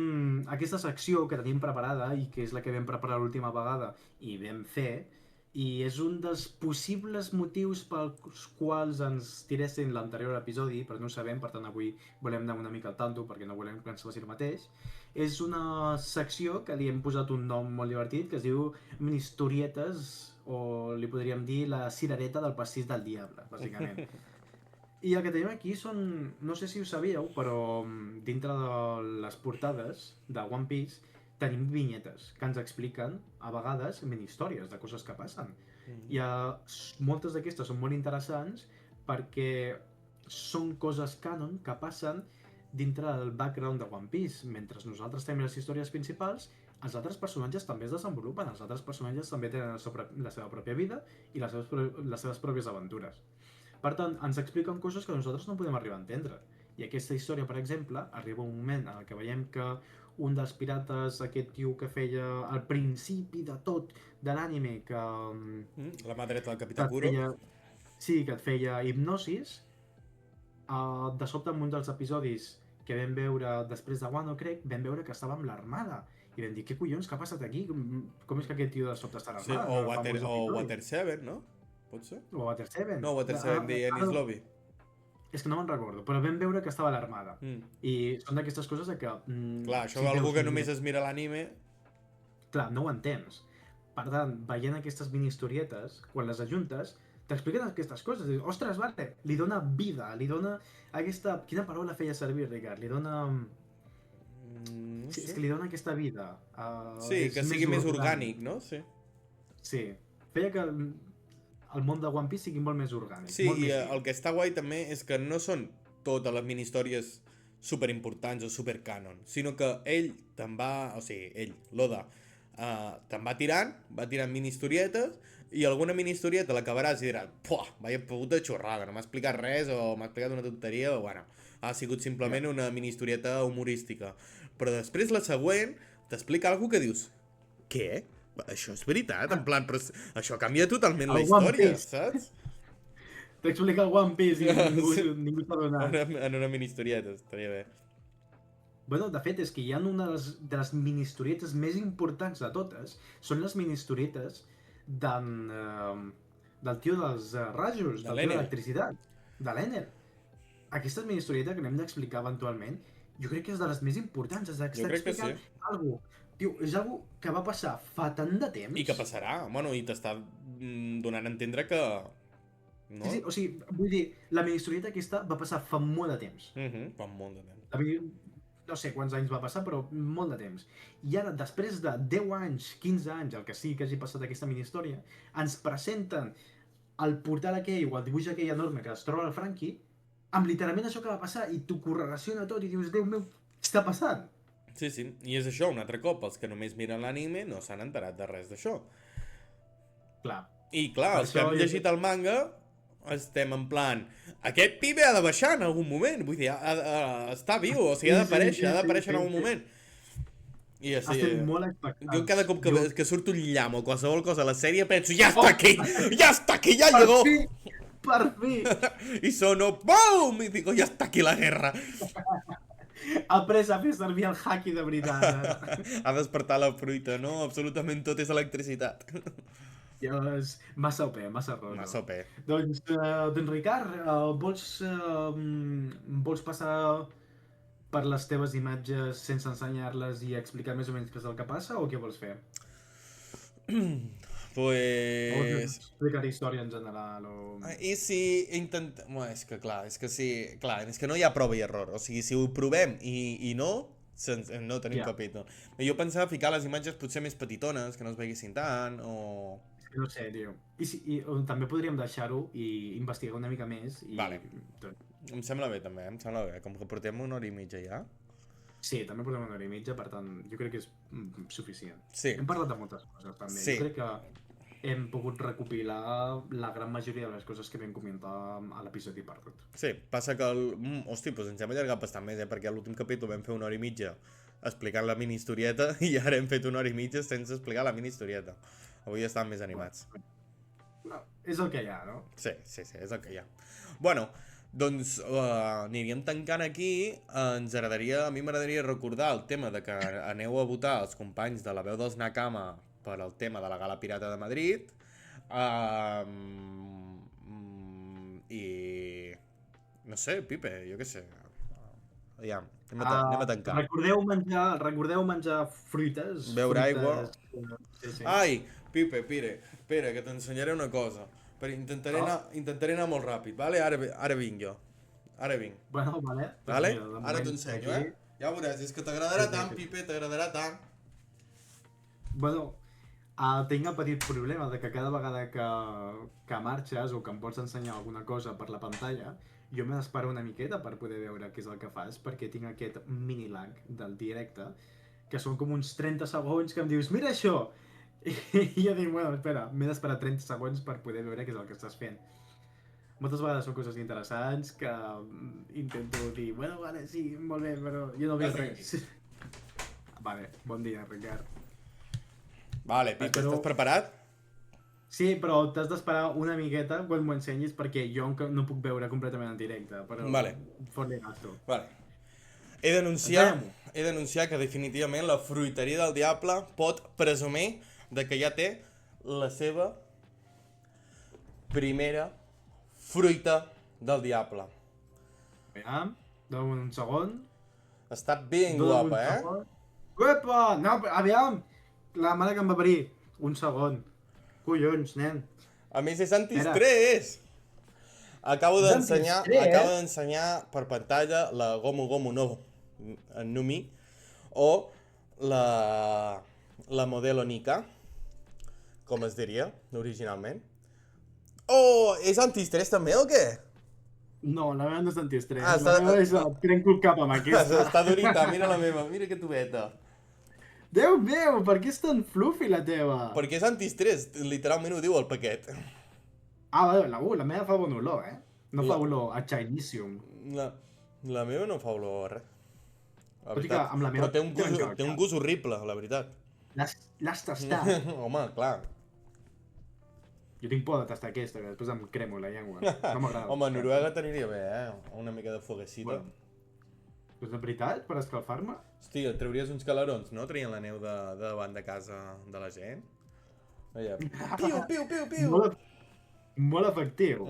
B: Aquesta secció que tenim preparada i que és la que vam preparar l'última vegada i vam fer, i és un dels possibles motius pels quals ens tiressin l'anterior episodi, però no ho sabem, per tant avui volem anar una mica al tanto perquè no volem que ens faci el mateix. És una secció que li hem posat un nom molt divertit que es diu Ministorietes, o li podríem dir la cirereta del pastís del diable, bàsicament. I el que tenim aquí són, no sé si ho sabíeu, però dintre de les portades de One Piece tenim vinyetes que ens expliquen, a vegades, mini-històries de coses que passen. I moltes d'aquestes són molt interessants perquè són coses canon que passen dintre del background de One Piece. Mentre nosaltres tenim les històries principals, els altres personatges també es desenvolupen, els altres personatges també tenen la seva pròpia vida i les seves pròpies aventures. Per tant, ens expliquen coses que nosaltres no podem arribar a entendre. I aquesta història, per exemple, arriba un moment en què veiem que un dels pirates, aquest tio que feia al principi de tot de l'ànime, que...
A: la mà dreta del Capità Kuro.
B: Sí, que et feia hipnosis. De sobte, en un dels episodis que vam veure després de Wano, crec, vam veure que estava amb l'armada. I vam dir, què collons, què ha passat aquí? Com és que aquest tio de sobte està a l'armada?
A: Sí, o Water 7, no? Pot ser?
B: O Water 7.
A: No, Water 7 de Enies Lobby.
B: És que no me'n recordo, però vam veure que estava a l'armada. I són d'aquestes coses de que...
A: Clar, això d'algú que només es mira l'anime...
B: Clar, no ho entens. Per tant, veient aquestes mini-historietes, quan les ajuntes, t'expliquen aquestes coses. Dius, ostres, vale, li dona vida, li dona aquesta... Quina paraula feia servir, Ricard? Li dona...
A: No sé.
B: És que li dona aquesta vida.
A: Sí, que sigui més orgànic, no? Sí.
B: Sí. Feia que el món de One Piece sigui molt més orgànic.
A: Sí, i el que està guai també és que no són totes les mini-històries superimportants o supercanon, sinó que ell te'n va... O sigui, ell, l'Oda, te'n va tirant mini-historietes i alguna mini-historieta l'acabaràs i diràs puah, vaya puta xorrada, no m'ha explicat res o m'ha explicat una tonteria o bueno, ha sigut simplement una mini-historieta humorística. Però després la següent t'explica alguna que dius què? Això és veritat, en plan, però això canvia totalment la història, saps?
B: T'explica el One Piece i ningú s'ha donat.
A: En una mini-historieta, estaria bé.
B: Bueno, de fet, és que hi ha una de les mini-historietes més importants de totes, són les mini-historietes del tio dels rajos, del tio de l'electricitat, de l'Ener. Aquesta mini-historieta que n'hem d'explicar eventualment, jo crec que és de les més importants, és que està explicant alguna cosa. Tio, és algo que va passar fa tant de temps...
A: I que passarà, bueno, i t'està donant a entendre que... No?
B: Sí, o sigui, vull dir, la mini-historieta aquesta va passar fa molt de temps.
A: Fa molt de temps.
B: No sé quants anys va passar, però molt de temps. I ara, després de 10 anys, 15 anys, el que sí que hagi passat aquesta mini-història, ens presenten el portal aquell o el dibuix aquell enorme que es troba al Frankie, amb literalment això que va passar, i t'ho correlaciona tot i dius, Déu meu, què està passant?
A: Sí, sí, i és això, un altre cop, els que només miren l'anime no s'han enterat de res d'això.
B: Clar.
A: I clar, els que hem llegit el manga estem en plan, aquest pibe ha de baixar en algun moment, vull dir, està viu, o sigui, ha d'aparèixer en algun moment. I així,
B: estem molt expectants.
A: Jo cada cop que surto un llamp o qualsevol cosa a la sèrie penso, ja està aquí, ya llegó.
B: Per fi!
A: I sono, BOOM! I digo, ja està aquí la guerra.
B: Ha après a fer servir el haki de veritat.
A: Ha despertat la fruita, no? Absolutament tot és electricitat.
B: És massa OP, massa rosa.
A: Massa OP.
B: Doncs Ricard, vols passar per les teves imatges sense ensenyar-les i explicar més o menys què és el que passa, o què vols fer?
A: Pues...
B: O explicar història en general o...
A: I si intentem... Bueno, és que clar, és que no hi ha prova i error. O sigui, si ho provem i no, no tenim capítol. Jo pensava ficar les imatges potser més petitones, que no es veguessin tant, o...
B: No sé, tio. I també podríem deixar-ho i investigar una mica més.
A: Vale. Em sembla bé, també, em sembla bé. Com que portem 1 hora i mitja ja.
B: Sí, també portem una hora i mitja, per tant, jo crec que és suficient.
A: Sí,
B: Hem parlat de moltes coses, també.
A: sí.
B: Jo crec que hem pogut recopilar la gran majoria de les coses que vam comentar a l'episodi perdut.
A: Sí, passa que hosti, doncs ens hem allargat bastant més, perquè a l'últim capítol vam fer una hora i mitja explicant la mini historieta i ara hem fet una hora i mitja sense explicar la mini historieta. Avui estàvem més animats.
B: No, és el que hi ha, no?
A: Sí, és el que hi ha. Bueno, doncs aniríem tancant aquí. A mi m'agradaria recordar el tema de que aneu a votar els companys de la veu dels Nakama per al tema de la Gala Pirata de Madrid. I... no sé, Pipe, jo què sé. Ja, anem a tancar.
B: Recordeu menjar fruites.
A: Beure aigua.
B: Sí.
A: Ai, Pipe, espera, que t'ensenyaré una cosa. Intentaré anar molt ràpid, vale? Ara vinc jo. Ara vinc.
B: Bueno, vale.
A: Vale?
B: Mira,
A: Ara t'ho ensenyo, Ja ho veuràs, és que t'agradarà tant, Pipe, t'agradarà tant.
B: Bueno, tinc el petit problema de que cada vegada que marxes o que em pots ensenyar alguna cosa per la pantalla, jo m'he d'esperar una miqueta per poder veure què és el que fas, perquè tinc aquest mini lag del directe, que són com uns 30 segons que em dius, mira això! I jo dic, bueno, espera, m'he d'esperar 30 segons per poder veure què és el que estàs fent. Moltes vegades són coses interessants que intento dir, bueno, vale, sí, molt bé, però jo no veig res. Vale, bon dia, Ricard.
A: Vale, Pipe, estàs preparat?
B: Sí, però t'has d'esperar una miqueta quan m'ho ensenyis perquè jo no puc veure completament en directe, però
A: Vale.
B: fot de gasto.
A: Vale. He d'anunciar que definitivament la fruiteria del Diable pot presumir de que ja té la seva primera fruita del Diable.
B: Aviam, dóna'm un segon.
A: Està ben guapa,
B: Uepa! No, aviam! La mare que em va parir. Un segon. Collons, nen.
A: A més, és antistrès! Acabo d'ensenyar per pantalla la Gomu Gomu no Numi o la Modelo Nika, com es diria originalment. Oh, és antistrès també o què?
B: No, la meva no és antistrès.
A: La
B: meva és trenco el cap amb aquesta.
A: Està durita, mira la meva, mira que tubeta.
B: Déu meu, per què és tan fluffy la teva?
A: Perquè és antistrès, literalment ho diu el paquet.
B: Vale, la meva fa bon olor, No fa olor a Chinesium.
A: La meva no fa olor a res. La
B: Tot i que
A: veritat.
B: amb la meva...
A: Però té un gust horrible, la veritat.
B: L'has tastat.
A: Home, clar.
B: Jo tinc por de tastar aquesta, que després em cremo la llengua. No m'agrada.
A: Home, a Noruega t'aniria bé, Una mica de foguecita.
B: Bueno. És de veritat, per escalfar-me?
A: Hòstia, et trauries uns calarons, no? Traient la neu de davant de casa de la gent. Veia, piu!
B: Molt efectiu.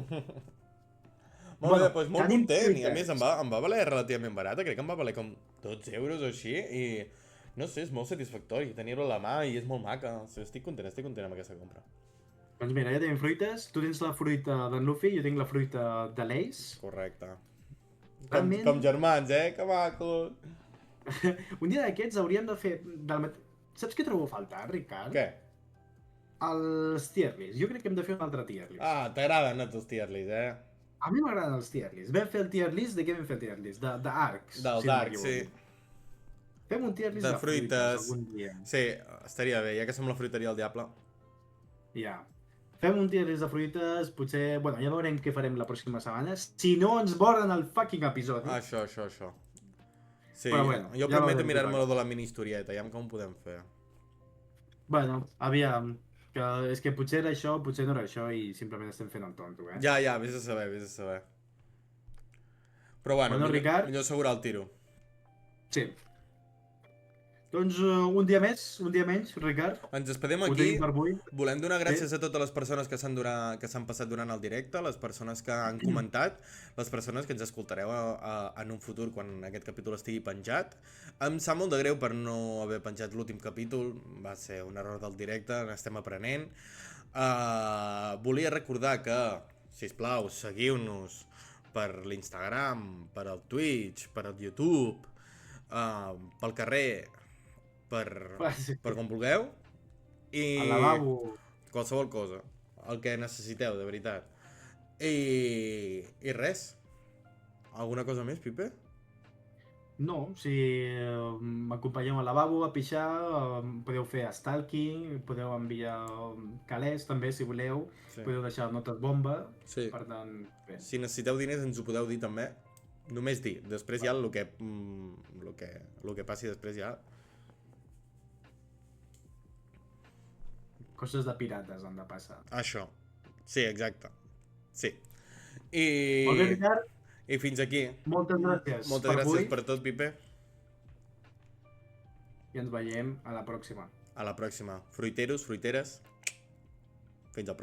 A: Molt bé, doncs molt content, i a més em va valer relativament barata, crec que em va valer com 12 euros o així, i no sé, és molt satisfactori tenir-ho a la mà i és molt maca. O sigui, estic content amb aquesta compra.
B: Doncs mira, ja tenim fruites, tu tens la fruita d'en Luffy, jo tinc la fruita de l'Ace.
A: Correcte.
B: Realment...
A: Com germans, que maco!
B: Un dia d'aquests hauríem de fer... Saps què trobo a faltar, Ricard?
A: Què?
B: Els tier list. Jo crec que hem de fer un altre tier list.
A: Ah, t'agraden a tu els tier list,
B: A mi m'agraden els tier list. Vam fer el tier list, de què vam fer el tier list? D'arcs.
A: Dels arcs, sí.
B: Fem un tier list de fruites algun dia.
A: Sí, estaria bé, ja que som la fruiteria del Diable.
B: Ja. Fem un tier list de fruites, potser... Bueno, ja veurem què farem la pròxima setmana. Si no ens borren el fucking episodi.
A: Això. Sí,
B: però bueno,
A: jo
B: ja
A: prometo mirar-me de la mini historieta, ja com ho podem fer.
B: Bueno, aviam, que és que potser era això, potser no era això i simplement estem fent el tonto,
A: Ja, vés a saber. Però bueno, millor assegurar el tiro.
B: Sí. Doncs un dia menys, Ricard.
A: Ens despedim aquí. Volem donar gràcies a totes les persones que s'han passat durant el directe, les persones que han comentat, les persones que ens escoltareu en un futur quan aquest capítol estigui penjat. Em sap molt de greu per no haver penjat l'últim capítol, va ser un error del directe, n'estem aprenent. Volia recordar que, sisplau, seguiu-nos per l'Instagram, per el Twitch, per el YouTube, pel carrer, per com vulgueu, i
B: al lavabo,
A: qualsevol cosa, el que necessiteu, de veritat. I res. Alguna cosa més, Pipe?
B: No, si m'acompanyeu al lavabo a pixar, podeu fer stalking, podeu enviar calés també, si voleu,
A: Sí.
B: podeu deixar notes bomba,
A: Sí.
B: per tant, bé.
A: Si necessiteu diners ens ho podeu dir també. Només dir. Després ja el que passi després ja...
B: Coses de pirates han de passar.
A: Això. Sí, exacte. Sí.
B: Molt bé, Ricard,
A: I fins aquí.
B: moltes gràcies
A: Moltes
B: per
A: gràcies
B: avui
A: per tot, Pipe.
B: i ens veiem a la pròxima.
A: A la pròxima. Fruiteros, fruiteres. Fins al pròxim.